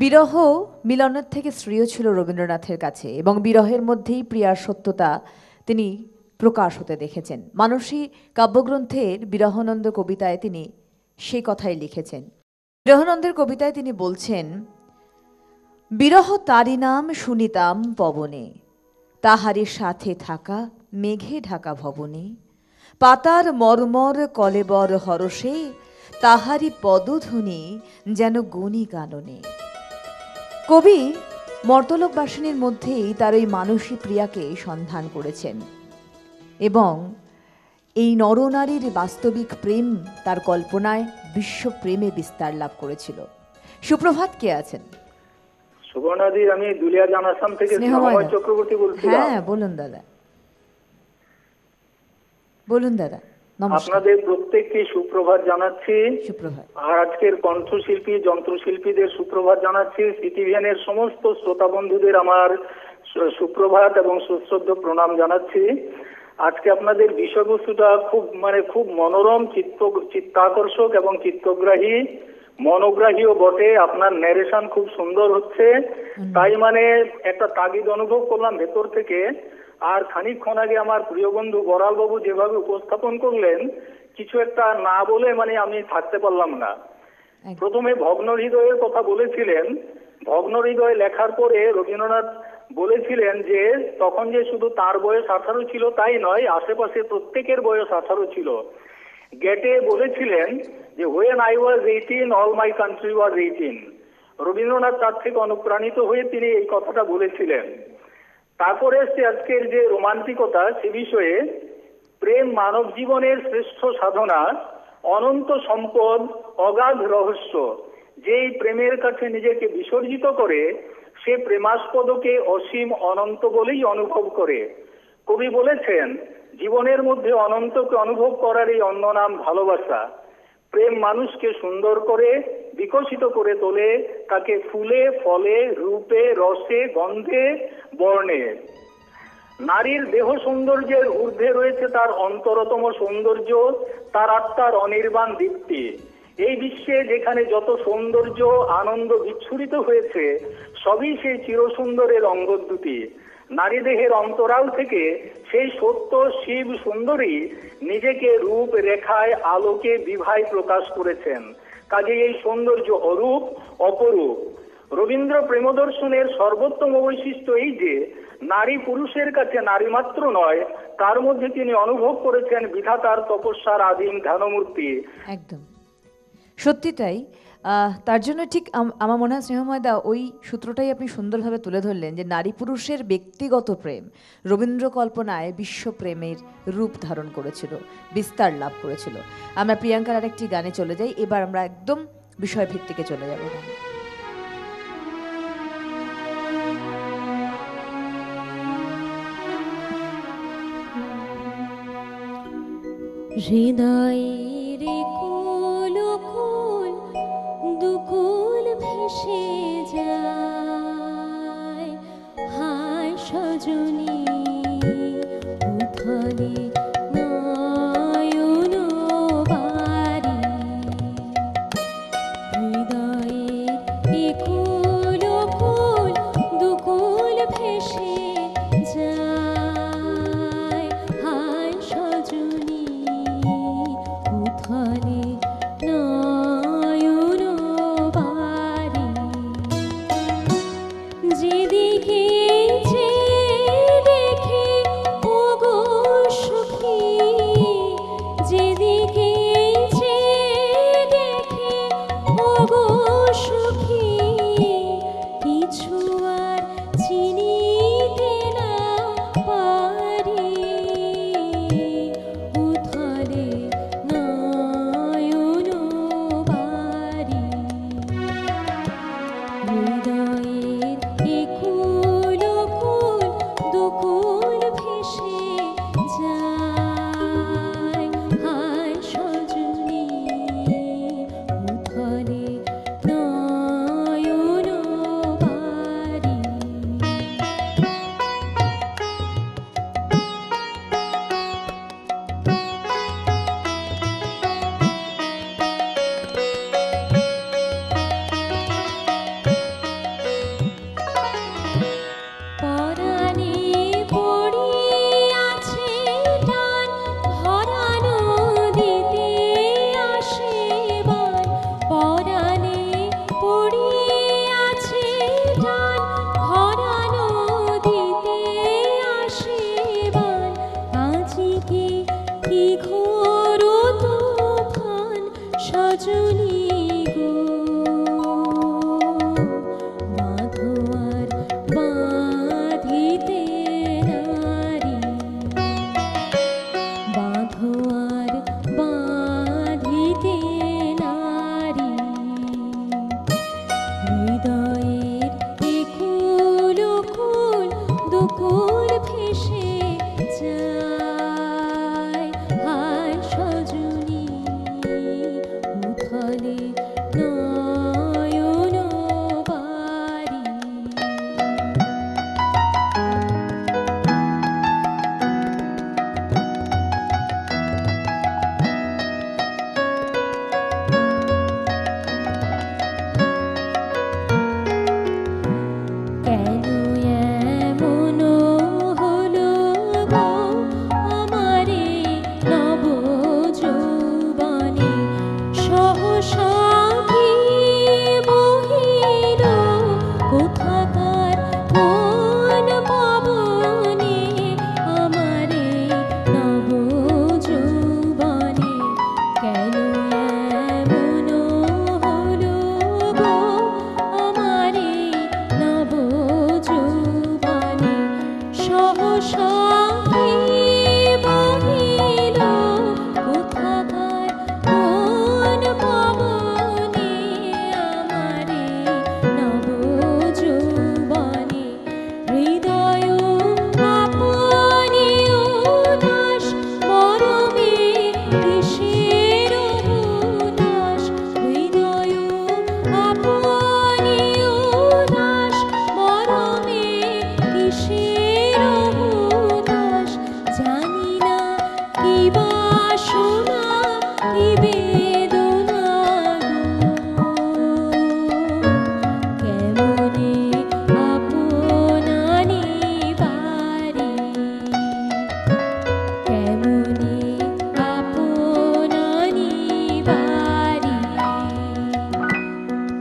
বিরহ মিলনের থেকে শ্রেয় ছিল রবীন্দ্রনাথের কাছে, এবং বিরহের মধ্যেই প্রিয়ার সত্যতা তিনি প্রকাশ হতে দেখেছেন। মানসী কাব্যগ্রন্থের বিরহানন্দ কবিতায় তিনি সেই কথাই লিখেছেন। বিরহানন্দের কবিতায় তিনি বলছেন, বিরহ তারি নাম শুনিতাম পবনে, তাহারি সাথে থাকা মেঘে ঢাকা ভবনে, পাতার মর্মর কলেবর হরষে, তাহারি পদধ্বনি যেন গুণী কাননে। কবি মর্তলোকবাসিনীর মধ্যেই তার ওই মানসী প্রিয়াকে সন্ধান করেছেন, এবং এই নরনারীর বাস্তবিক প্রেম তার কল্পনায় বিশ্বপ্রেমে বিস্তার লাভ করেছিল। সুপ্রভাত, কে আছেন? সুবর্ণাদির আমি দুলিয়া জানাসাম থেকে স্নেহময় চক্রবর্তী বলছিলাম। হ্যাঁ, বলুন দাদা, বলুন দাদা। নমস্কার। আপনাদের প্রত্যেককে সুপ্রভাত জানাচ্ছি। সুপ্রভাত। আর আজকের কণ্ঠশিল্পী যন্ত্রশিল্পীদের সুপ্রভাত জানাচ্ছি। সিটিভিএনের সমস্ত শ্রোতা বন্ধুদের আমার সুপ্রভাত এবং সুশ্রদ্ধ প্রণাম জানাচ্ছি। আজকে আপনাদের বিষয়বস্তুটা খুব মনোরম, চিত্তাকর্ষক এবং চিত্তগ্রাহী, মনোগ্রাহীও বটে। আপনার ন্যারেশন খুব সুন্দর হচ্ছে, তাই একটা তাগিদ অনুভব করলাম ভেতর থেকে। আর খানিকক্ষণ আগে আমার প্রিয় বন্ধু বড়াল বাবু যেভাবে উপস্থাপন করলেন, কিছু একটা না বলে আমি থাকতে পারলাম না। প্রথমে ভগ্ন হৃদয়ের কথা বলেছিলেন। ভগ্ন হৃদয় লেখার পরে রবীন্দ্রনাথ বলেছিলেন যে তখন যে শুধু তার বয়স 18 ছিল তাই নয়, আশেপাশে প্রত্যেকের বয়স 18 ছিল। গেটে বলেছিলেন যে when I was 18 all my country was 18। Rabindranath তার থেকে অনুপ্রাণিত হয়ে তিনি এই কথাটা বলেছিলেন। তারপরে আজকের যে রোমান্টিকতা, সে বিষয়ে প্রেম মানব জীবনের শ্রেষ্ঠ সাধনা, অনন্ত সম্পদ, অগাধ রহস্য। যেই প্রেমের কাছে নিজেকে বিসর্জিত করে সে প্রেমাস্পদকে অসীম অনন্ত বলেই অনুভব করে। কবি বলেছেন, জীবনের মধ্যে অনন্তকে অনুভব করার এই অন্য নাম ভালোবাসা। প্রেম মানুষকে সুন্দর করে বিকশিত করে তোলে, তাকে ফুলে ফলে, রূপে, রসে, গন্ধে, বর্ণে। নারীর দেহ সৌন্দর্যের ঊর্ধ্বে রয়েছে তার অন্তরতম সৌন্দর্য, তার আত্মার অনির্বাণ দীপ্তি। এই বিশ্বে যেখানে যত সৌন্দর্য আনন্দ বিচ্ছুরিত হয়েছে, সবই সেই চিরসুন্দরের অঙ্গদ্যুতি। নারী দেহের অন্তরাল থেকে সেই সত্য শিব সুন্দরী নিজেকে রূপ রেখায় আলোকে বিভায় প্রকাশ করেছেন। কাজে এই সৌন্দর্য অরূপ, অপরূপ। রবীন্দ্র প্রেমদর্শনের সর্বোত্তম বৈশিষ্ট্য এই যে নারী পুরুষের কাছে নারী মাত্র নয়, তার মধ্যে তিনি অনুভব করেছেন বিধাতার তপস্যার আদিম ধ্যানমূর্তি। একদম সত্যি তাই। তার জন্য ঠিক আমার মনে হয় স্নেহময়দা ওই সূত্রটাই আপনি সুন্দরভাবে তুলে ধরলেন, যে নারী পুরুষের ব্যক্তিগত প্রেম রবীন্দ্র কল্পনায় বিশ্বপ্রেমের রূপ ধারণ করেছিল, বিস্তার লাভ করেছিল। আমরা প্রিয়াঙ্কার আরেকটি গানে চলে যাই, এবার আমরা একদম বিষয়ভিত্তিকে চলে যাব। হৃদয়ের কুল কুল দুকুল ভেসে যায়, হায় সজনী উথলে নয়ন বাড়ি। হৃদয়ের কুল কুল দুকুল ভেসে যায়, হায় সজনী উথলে সজনী গো বাঁধো আর বাঁধিতে নারী বাঁধো আর বাঁধিতে নারী হৃদয়ের একুল কুল দুকুল ভেসে যায় হায় সজনী উথলে নয়ন বাড়ি কেন এমন হলো গো আমারে নব যৌবনে সহসা কি বহিল কোথাকার কোন পাবনে আমারে নব যৌবনে কেন এমন হলো গো আমারে নব যৌবনে সহসা কি বহিল কোথাকার কোন পাবনে আমারে নব যৌবনে হৃদয় আপনি উদাস মরমে কিসের উদাস হৃদয় আপনি উদাস মরমে কিসের উদাস জানি না কি বাসনা কি বেদনা গো কেমনে আপনানি বাড়ি কেমনে আপনানি বাড়ি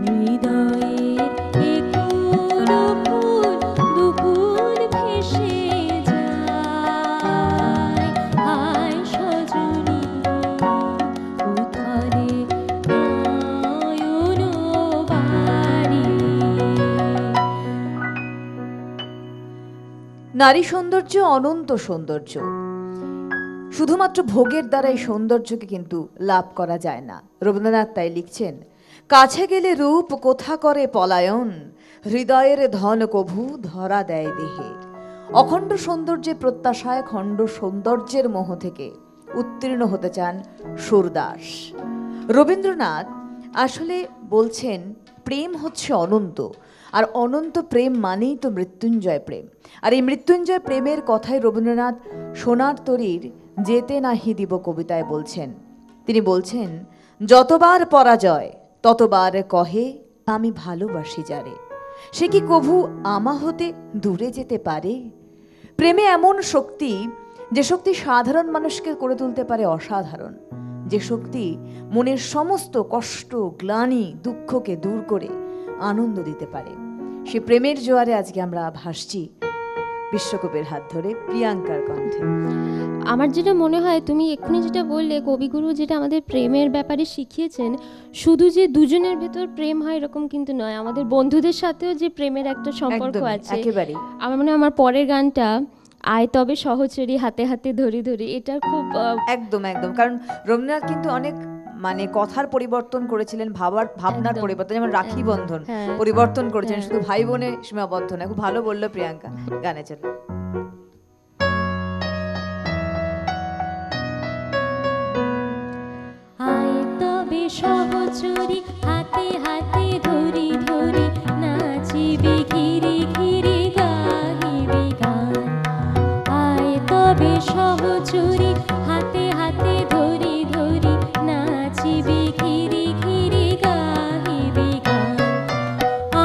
হৃদয়ের একুল কুল দুকুল ভেসে যায় হায় সজনী উথলে নয়ন বাড়ি নারী সৌন্দর্য অনন্ত সৌন্দর্য। শুধুমাত্র ভোগের দ্বারা এই সৌন্দর্যকে কিন্তু লাভ করা যায় না। রবীন্দ্রনাথ তাই লিখছেন, কাছে গেলে রূপ কোথা করে পলায়ন, হৃদয়ের ধন কভু ধরা দেয় দেহে। অখণ্ড সৌন্দর্যের প্রত্যাশায় খণ্ড সৌন্দর্যের মোহ থেকে উত্তীর্ণ হতে চান সুরদাস। রবীন্দ্রনাথ আসলে বলছেন প্রেম হচ্ছে অনন্ত, আর অনন্ত প্রেম মানেই তো মৃত্যুঞ্জয় প্রেম। আর এই মৃত্যুঞ্জয় প্রেমের কথাই রবীন্দ্রনাথ সোনার তরীর যেতে নাহি দিব কবিতায় বলছেন। তিনি বলছেন, যতবার পরাজয় ততবার কহে আমি ভালোবাসি যারে, সে কি কভু আমা হতে দূরে যেতে পারে। প্রেমে এমন শক্তি, যে শক্তি সাধারণ মানুষকে করে তুলতে পারে অসাধারণ, যে শক্তি মনের সমস্ত কষ্ট গ্লানি দুঃখকে দূর করে আনন্দ দিতে পারে। সে প্রেমের জোয়ারে আজকে আমরা ভাসছি বিশ্বকবির হাত ধরে, প্রিয়াঙ্কার কণ্ঠে। আমার যেটা মনে হয়, তুমি এক্ষুনি যেটা বললে, কবিগুরু যেটা আমাদের প্রেমের ব্যাপারে শিখিয়েছেন, শুধু যে দুজনের ভেতর প্রেম হয় এরকম কিন্তু নয়, আমাদের বন্ধুদের সাথেও যে প্রেমের একটা সম্পর্ক আছে। একেবারে আমার মনে হয় আমার পরের গানটা আয় তবে সহচরী হাতে হাতে ধরি ধরি, এটা খুব একদম একদম। কারণ রবীন্দ্রনাথ কিন্তু অনেক মানে কথার পরিবর্তন করেছিলেন, ভাবনার একদম। পরিবর্তন, যেমন রাখি বন্ধন হ্যাঁ। পরিবর্তন করেছেন, হ্যাঁ। শুধু ভাই বোনে সীমাবদ্ধ না। খুব ভালো বললো প্রিয়াঙ্কা। গানে চলো। আয় তবে সহচরী হাতে হাতে ধরি ধরি নাচিবি ঘিরে ঘিরে গাহিবি গান। আয় তবে সহচরী হাতে হাতে ধরি ধরি নাচিবি ঘিরে ঘিরে গাহিবি গান।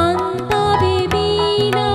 আনতবে বীণা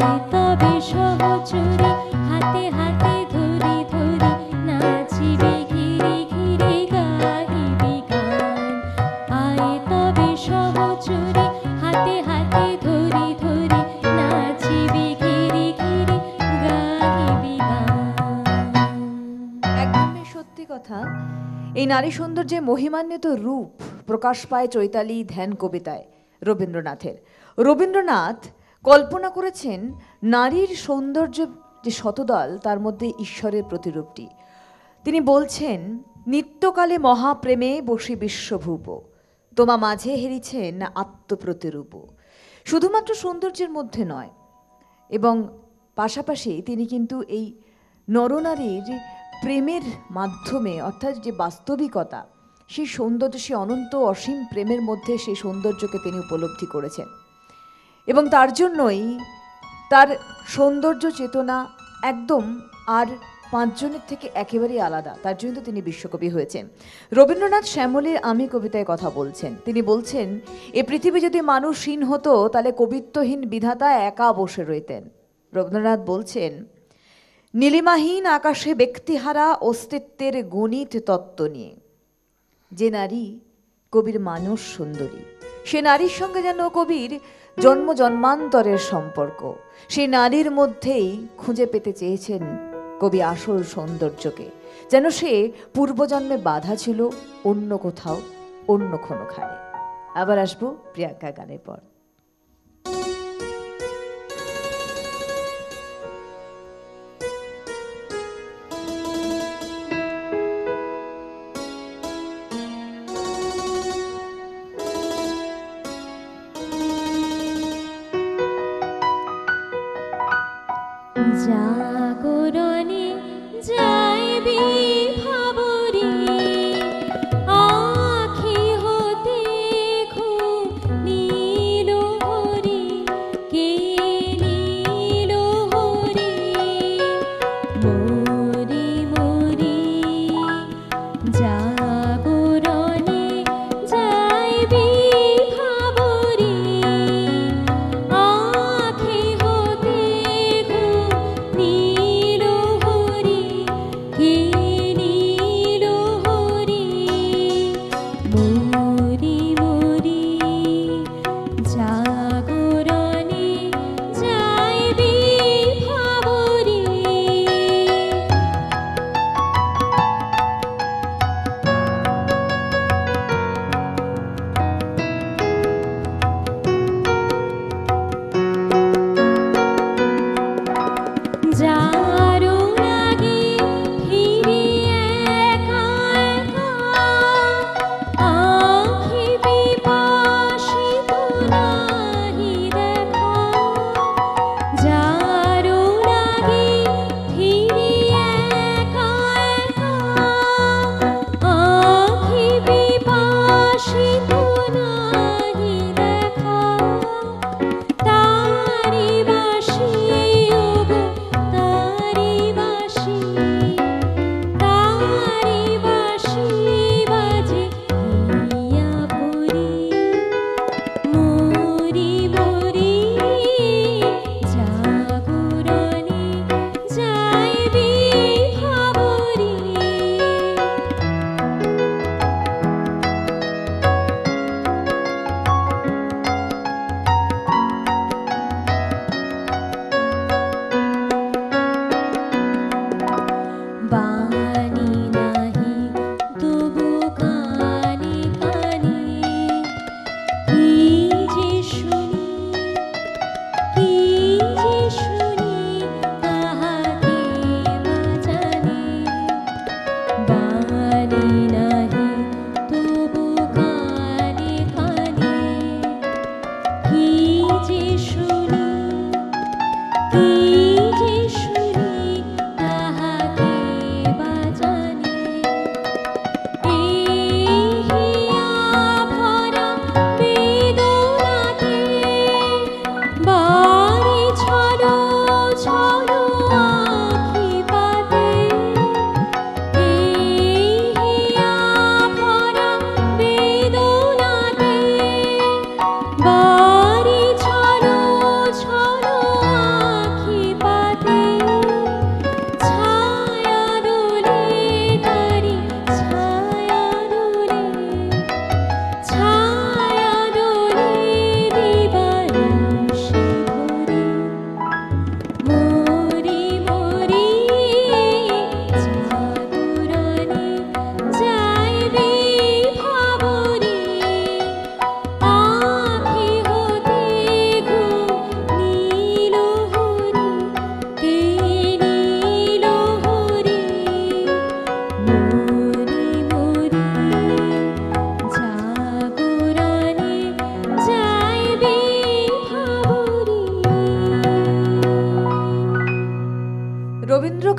আয় তবে সহচরে হাতে হাতে ধরি ধরি নাচিবে ঘিরে ঘিরে গাহিবি গান। আয় তবে সহচরে হাতে হাতে ধরি ধরি নাচিবে ঘিরে ঘিরে গাহিবি গান। একদমই সত্যি কথা। এই নারী সৌন্দর্যের মহিমান্বিত রূপ প্রকাশ পায় চৈতালি ধ্যান কবিতায় রবীন্দ্রনাথের। রবীন্দ্রনাথ কল্পনা করেছেন নারীর সৌন্দর্য যে শতদল, তার মধ্যে ঈশ্বরের প্রতিরূপটি। তিনি বলছেন, নিত্যকালে মহাপ্রেমে বসি বিশ্বভূপ, তোমা মাঝে হেরিছেন আত্মপ্রতিরূপ। শুধুমাত্র সৌন্দর্যের মধ্যে নয়, এবং পাশাপাশি তিনি কিন্তু এই নরনারীর প্রেমের মাধ্যমে, অর্থাৎ যে বাস্তবিকতা, সেই সৌন্দর্য, সেই অনন্ত অসীম প্রেমের মধ্যে সেই সৌন্দর্যকে তিনি উপলব্ধি করেছেন। এবং তার জন্যই তার সৌন্দর্য চেতনা একদম আর পাঁচজনের থেকে একেবারেই আলাদা। তার জন্য তিনি বিশ্বকবি হয়েছেন। রবীন্দ্রনাথ শ্যামলীর আমি কবিতায় কথা বলছেন। তিনি বলছেন, এ পৃথিবী যদি মানুষহীন হতো তাহলে কবিত্বহীন বিধাতা একা বসে রইতেন। রবীন্দ্রনাথ বলছেন, নীলিমাহীন আকাশে ব্যক্তিহারা অস্তিত্বের গণিত তত্ত্ব নিয়ে। যে নারী কবির মানস সুন্দরী, সে নারীর সঙ্গে যেন কবির জন্ম জন্মান্তরের সম্পর্ক। সেই নারীর মধ্যেই খুঁজে পেতে চেয়েছেন কবি আসল সৌন্দর্যকে, যেন সে পূর্বজন্মে বাধা ছিল অন্য কোথাও, অন্য ক্ষণখানে। আবার আসবো প্রিয়াঙ্কা গানের পর। জাগরণে যাইবি ভাবরে আখি হতে ঘুম নীল হরি, কে নীল হরি মরি মরি। জাগরণে যাইবি ভাবরে আখি হতে ঘুম নীল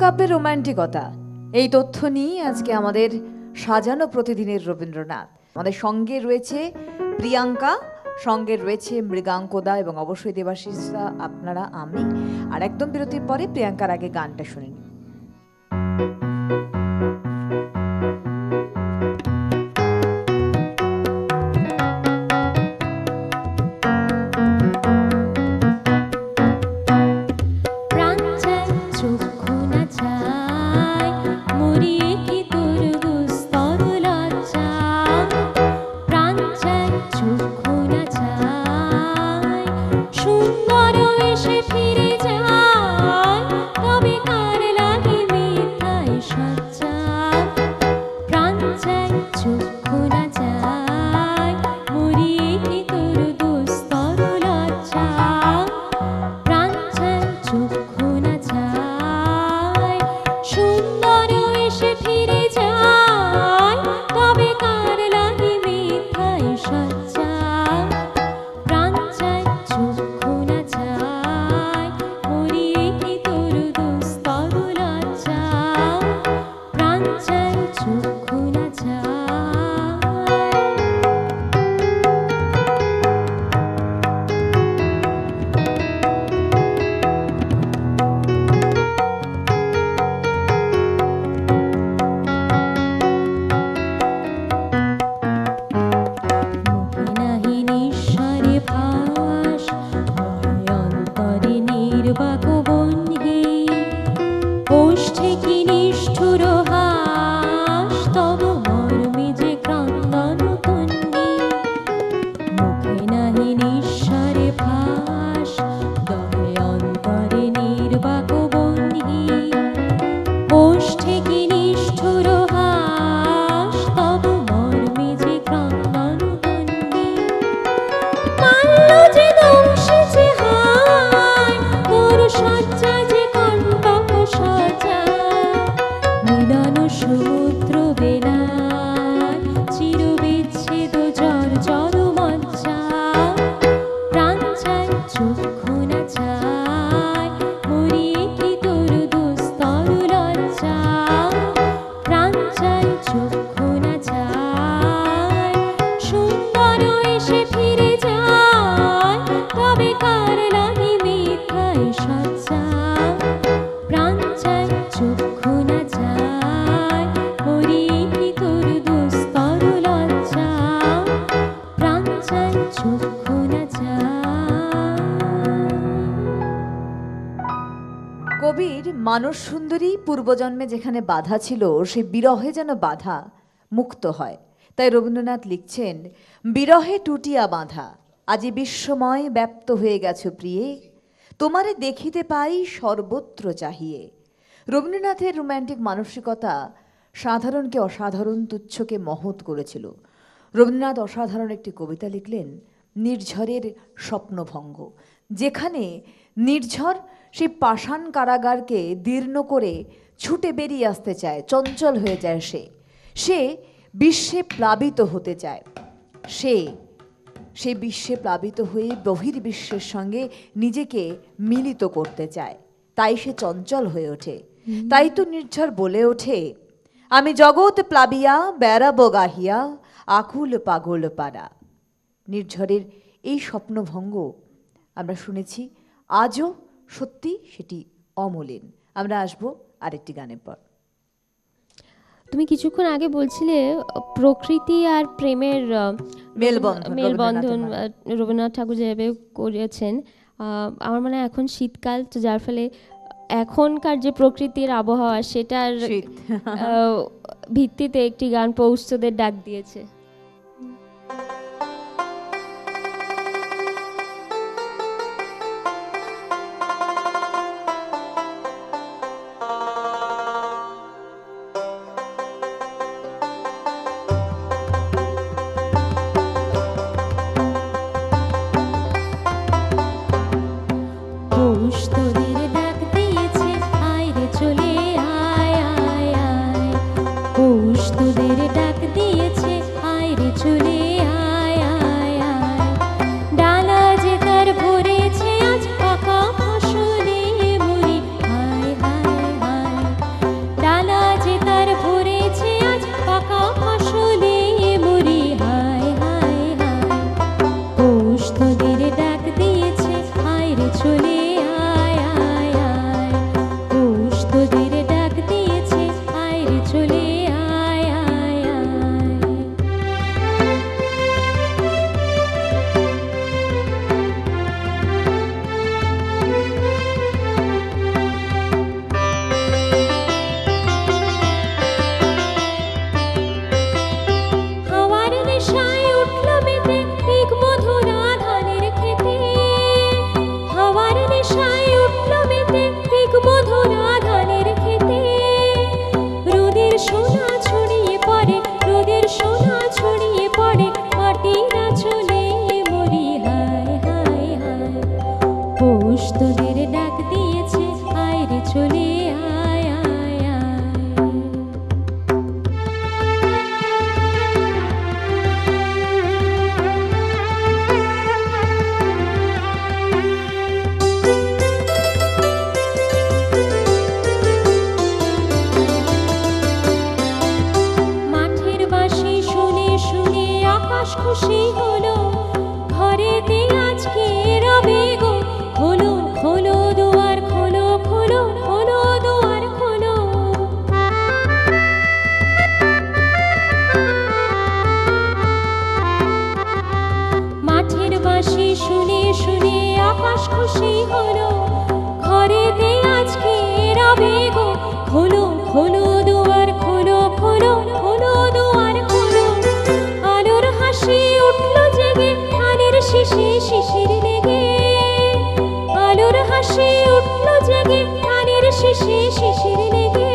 কাব্যের রোমান্টিকতা, এই তথ্য নিয়ে আজকে আমাদের সাজানো প্রতিদিনের রবীন্দ্রনাথ। আমাদের সঙ্গে রয়েছে প্রিয়াঙ্কা, সঙ্গে রয়েছে মৃগাঙ্কদা এবং অবশ্যই দেবাশিসরা, আপনারা, আমি। আর একদম বিরতির পরে প্রিয়াঙ্কার আগে গানটা শুনে নিই। কবির মানস সুন্দরী পূর্বজন্মে যেখানে বাধা ছিল, সে বিরহে যেন বাধা মুক্ত হয়। তাই রবীন্দ্রনাথ লিখছেন, বিরহে টুটিয়া বাঁধা আজি বিশ্বময় ব্যাপ্ত হয়ে গেছো প্রিয়ে, তোমারে দেখিতে পাই সর্বত্র চাহিয়ে। রবীন্দ্রনাথের রোম্যান্টিক মানসিকতা সাধারণকে অসাধারণ, তুচ্ছকে মহৎ করেছিল। রবীন্দ্রনাথ অসাধারণ একটি কবিতা লিখলেন, নির্ঝরের স্বপ্নভঙ্গ, যেখানে নির্ঝর সেই পাষাণ কারাগারকে দীর্ণ করে ছুটে বেরিয়ে আসতে চায়, চঞ্চল হয়ে যায়। সে বিশ্বে প্লাবিত হতে চায়, সে বিশ্বে প্লাবিত হয়ে বহির্বিশ্বের সঙ্গে নিজেকে মিলিত করতে চায়, তাই সে চঞ্চল হয়ে ওঠে। তাই তো নির্ঝর বলে ওঠে, আমি জগৎ প্লাবিয়া বেড়াবো গাহিয়া আকুল পাগল পাড়া। নির্ঝরের এই স্বপ্নভঙ্গ আমরা শুনেছি, আজও সত্যি সেটি অমলিন। আমরা আসবো আরেকটি গানের পর। তুমি কিছুক্ষণ আগে বলছিলে প্রকৃতি আর প্রেমের মেলবন্ধন রবীন্দ্রনাথ ঠাকুর যেভাবে করেছেন। আমার মনে হয় এখন শীতকাল, তো যার ফলে এখনকার যে প্রকৃতির আবহাওয়া সেটার ভিত্তিতে একটি গান পৌষদের ডাক দিয়েছে। তোদের ডাক দিয়েছে আয় রে চলে আয় আয় আয়। মাঠের বাঁশি শুনে শুনে আকাশ খুশি হলো, ঘরেতে আজকে রবে গো খোলো খোলো দুয়ার খোলো খোলো খোলো দুয়ার খোলো। মাঠের বাঁশি শুনে শুনে আকাশ খুশি হলো, ঘরেতে আজকে রবে গো খোলো খোলো দুয়ার খোলো খোলো খোলো দুয়ার খোলো। আলোর হাসি উঠলো জেগে কানের শিশি শিশির লেগে, আলোর হাসি উঠলো জেগে কানের শিশি শিশির লেগে।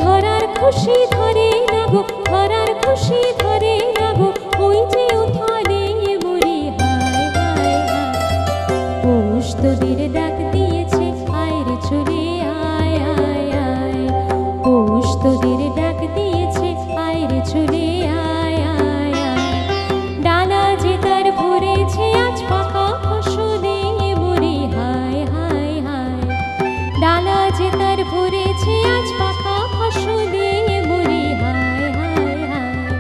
ধরার খুশি ধরে না গো ধরার খুশি ধরে না গো ওই যে উঠানে মরি হায় হায় হায়। পৌষ তোদের ডাক দিয়েছে আয় রে চলে আয় আয় আয়। পৌষ তোদের ডাক দিয়েছে আয় রে চলে আয় আয় আয়। ডালা যে তার ভরেছে আজ পাকা ফসলে মরি হায় হায় হায়। ডালা যে তার ভরেছে আজ পাকা ফসলে মরি হায় হায় হায়।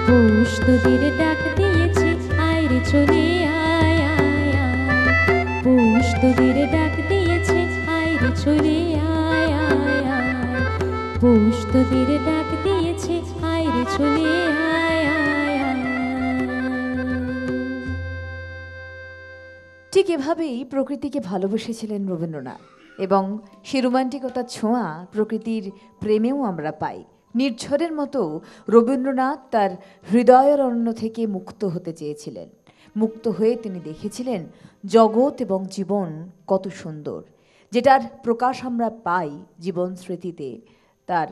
পৌষ তোদের ডাক দিয়েছে আয় রে চলে আয় আয় আয়। পৌষ তোদের ডাক দিয়েছে আয় রে চলে আয় আয় আয়। পৌষ তোদের ডাক দিয়েছে আয় রে চলে আয় আয় আয়। ঠিক এভাবেই প্রকৃতিকে ভালোবেসেছিলেন রবীন্দ্রনাথ, এবং সে রোমান্টিকতার ছোঁয়া প্রকৃতির প্রেমেও আমরা পাই। নির্ঝরের মতো রবীন্দ্রনাথ তার হৃদয়ারণ্য থেকে মুক্ত হতে চেয়েছিলেন। মুক্ত হয়ে তিনি দেখেছিলেন জগৎ এবং জীবন কত সুন্দর, যেটার প্রকাশ আমরা পাই জীবন স্মৃতিতে। তার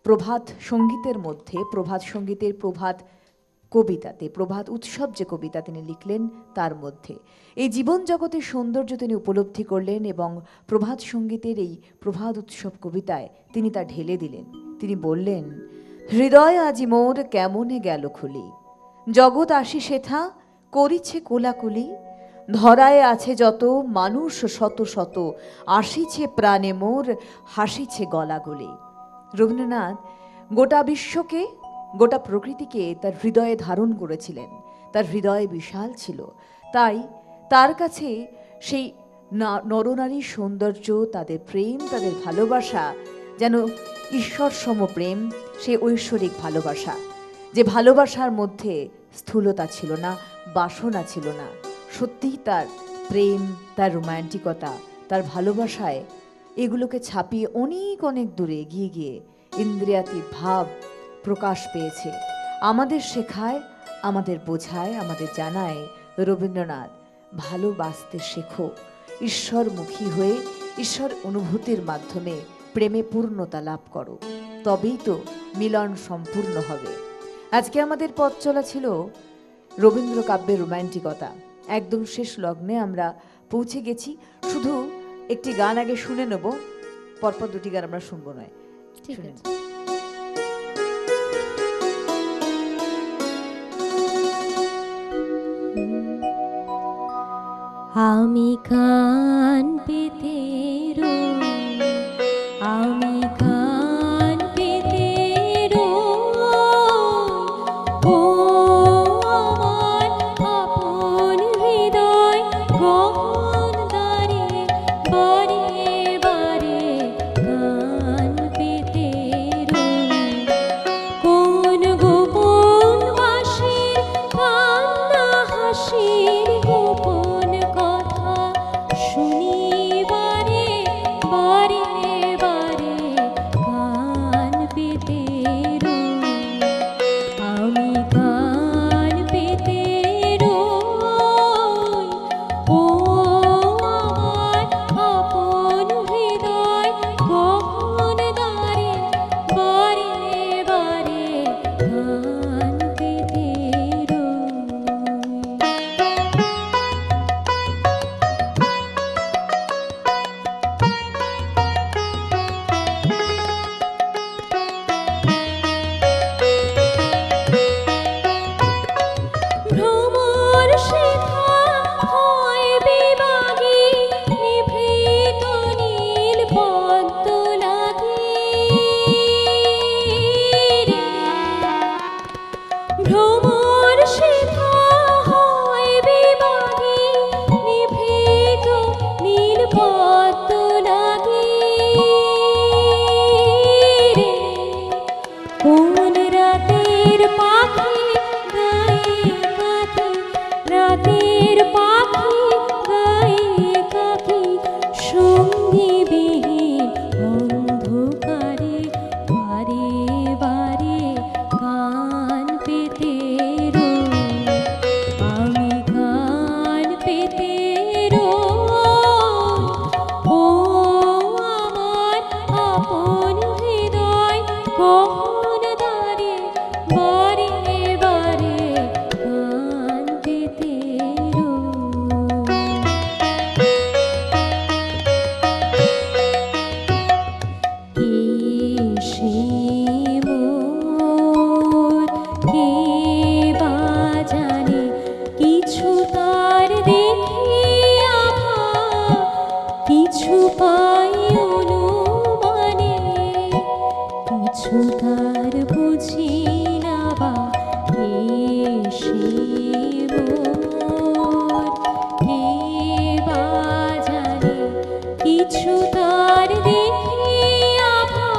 প্রভাত সঙ্গীতের মধ্যে, প্রভাত সঙ্গীতের প্রভাত কবিতাতে, প্রভাত উৎসব যে কবিতা তিনি লিখলেন তার মধ্যে এই জীবন জগতের সৌন্দর্য তিনি উপলব্ধি করলেন, এবং প্রভাত সঙ্গীতের এই প্রভাত উৎসব কবিতায় তিনি তা ঢেলে দিলেন। তিনি বললেন, হৃদয় আজি মোর কেমনে গেল খুলি, জগৎ আসি সেথা করিছে কোলাকুলি, ধরায় আছে যত মানুষ শত শত, আসিছে প্রাণে মোর হাসিছে গলাগলি। রবীন্দ্রনাথ গোটা বিশ্বকে, গোটা প্রকৃতিকে তার হৃদয়ে ধারণ করেছিলেন। তার হৃদয় বিশাল ছিল, তাই তার কাছে সেই নরনারীর সৌন্দর্য, তাদের প্রেম, তাদের ভালোবাসা যেন ঈশ্বর সম প্রেম, সে ঐশ্বরিক ভালোবাসা, যে ভালোবাসার মধ্যে স্থূলতা ছিল না, বাসনা ছিল না। সত্যিই তার প্রেম, তার রোম্যান্টিকতা, তার ভালোবাসায় এগুলোকে ছাপিয়ে অনেক অনেক দূরে এগিয়ে গিয়ে ইন্দ্রিয়াতীত ভাব প্রকাশ পেয়েছে। আমাদের শেখায়, আমাদের বোঝায়, আমাদের জানায় রবীন্দ্রনাথ, ভালোবাসতে শেখো, ঈশ্বরমুখী হয়ে ঈশ্বর অনুভূতির মাধ্যমে প্রেমে পূর্ণতা লাভ করো, তবেই তো মিলন সম্পূর্ণ হবে। আজকে আমাদের পথ চলা ছিল রবীন্দ্র কাব্যের রোম্যান্টিকতা। একদম শেষ লগ্নে আমরা পৌঁছে গেছি। শুধু একটি গান আগে শুনে নেব, পরপর দুটি গান আমরা শুনবো নয়। ঠিক শুনে আছে। নেব। আমি কান পেতে রই, আমি কান পেতে রই, ও আমার আপন হৃদয় গহন দ্বারে বারে বারে কান পেতে রই। কোন গোপন বাঁশির কান্না হাসির গোপন কথা শুনিবারে বারে বারে কান পেতে রই। আমি কান পেতে রই, ও আমার আপন কিছু তার দেখি আভা,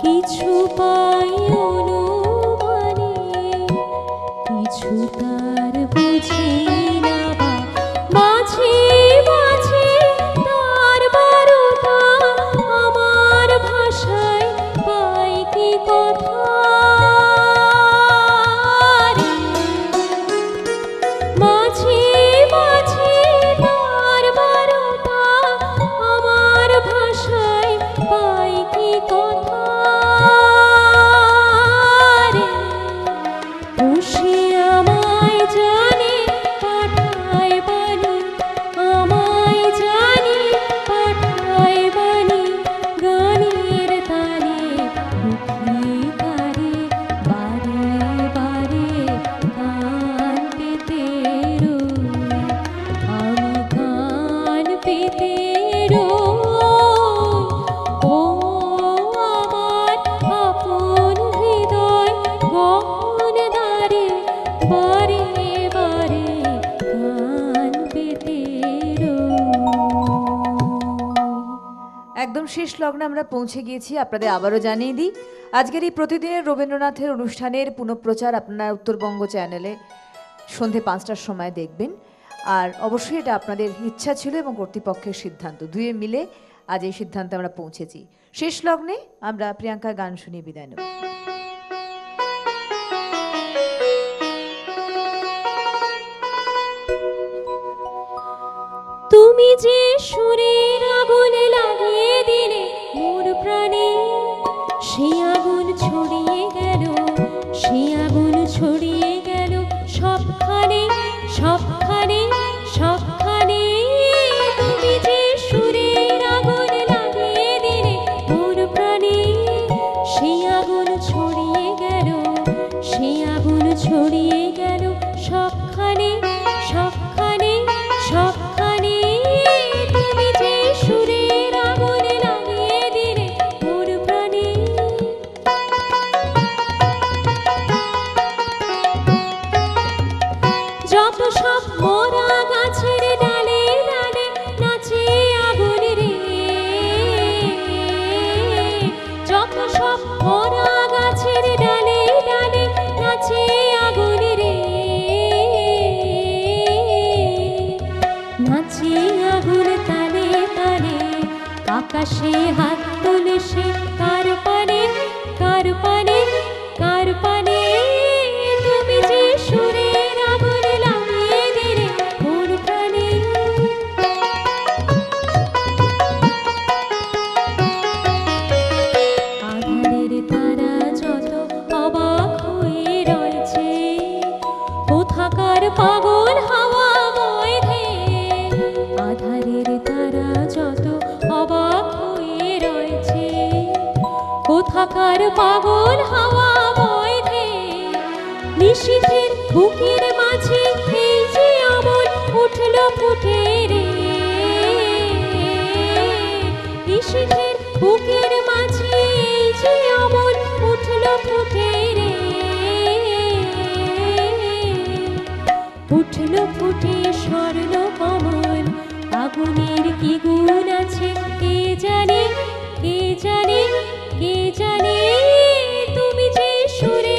কিছু পাই অনুমানে, কিছু তার বুঝি না বা মাঝে মাঝে তার বারতা আমার ভাষায় পাই কি কথা রে। মাঝে মাঝে তার বারতা আমার ভাষায় পাই কি কথা রে। খুশি আমায় জানে পাঠায় বাণী, আমায় জানে পাঠায় বাণী, গানের তারে দুঃখী তারে বারে বারে কান পেতে রই, আমি কান পেতে রই। ও আমার আপন হৃদয় গহন দ্বারে বারে বারে কান পেতে রই। একদম শেষ লগ্নে আমরা পৌঁছে গিয়েছি। আপনাদের আবারও জানিয়ে দিই, আজকের এই প্রতিদিনের রবীন্দ্রনাথের অনুষ্ঠানের পুনঃপ্রচার আপনারা উত্তরবঙ্গ চ্যানেলে সন্ধে 5টার সময় দেখবেন। আর অবশ্যই এটা আপনাদের ইচ্ছা ছিল এবং কর্তৃপক্ষের সিদ্ধান্ত, দুয়ে মিলে আজ এই সিদ্ধান্তে আমরা পৌঁছেছি। শেষ লগ্নে আমরা প্রিয়াঙ্কার গান শুনিয়ে বিদায় নেব। তুমি যে সুরের আগুন লাগিয়ে দিলে মোর প্রাণে, সেই আগুন ছড়িয়ে গেল, সেই আগুন ছড়িয়ে গেল সবখানে সবখানে সবখানে। তুমি যে সুরের আগুন লাগিয়ে দিলে মোর প্রাণে, সেই আগুন ছড়িয়ে গেল, সেই আগুন ছড়িয়ে গেল সবখানে সবখানে সবখানে। তুমি যে সুরের আগুন লাগিয়ে দিলে মোর প্রাণে। যত সব মরা গাছের ডালে ডালে নাচে আগুন রে, যত সব মরা গাছের ডালে ডালে নাচে আগুন রে, নাচে আগুন তালে তালে। আকাশে হাত তুলে সে কার পানে কার পানে কার পানে। তুমি যে সুরের আগুন লাগিয়ে দিলে মোর প্রাণে। আধারের তারা যত অবাক হয়ে রয়েছে, কোথাকার পাগল হাওয়া বয় ধেয়ে। আধারের তারা যত অবাক হয়ে রয়েছে, কোথাকার পাগল হাওয়া বয় ধেয়ে। নিশীথের বুকের মাঝে এই যে অমল উঠল ফুটে রে, নিশীথের বুকের মাঝে এই যে অমল উঠল ফুটে রে, উঠল ফুটে স্বর্ণ কমল। আগুনের কি গুণ আছে কে জানে কে জানে কে জানে। তুমি যে সুরে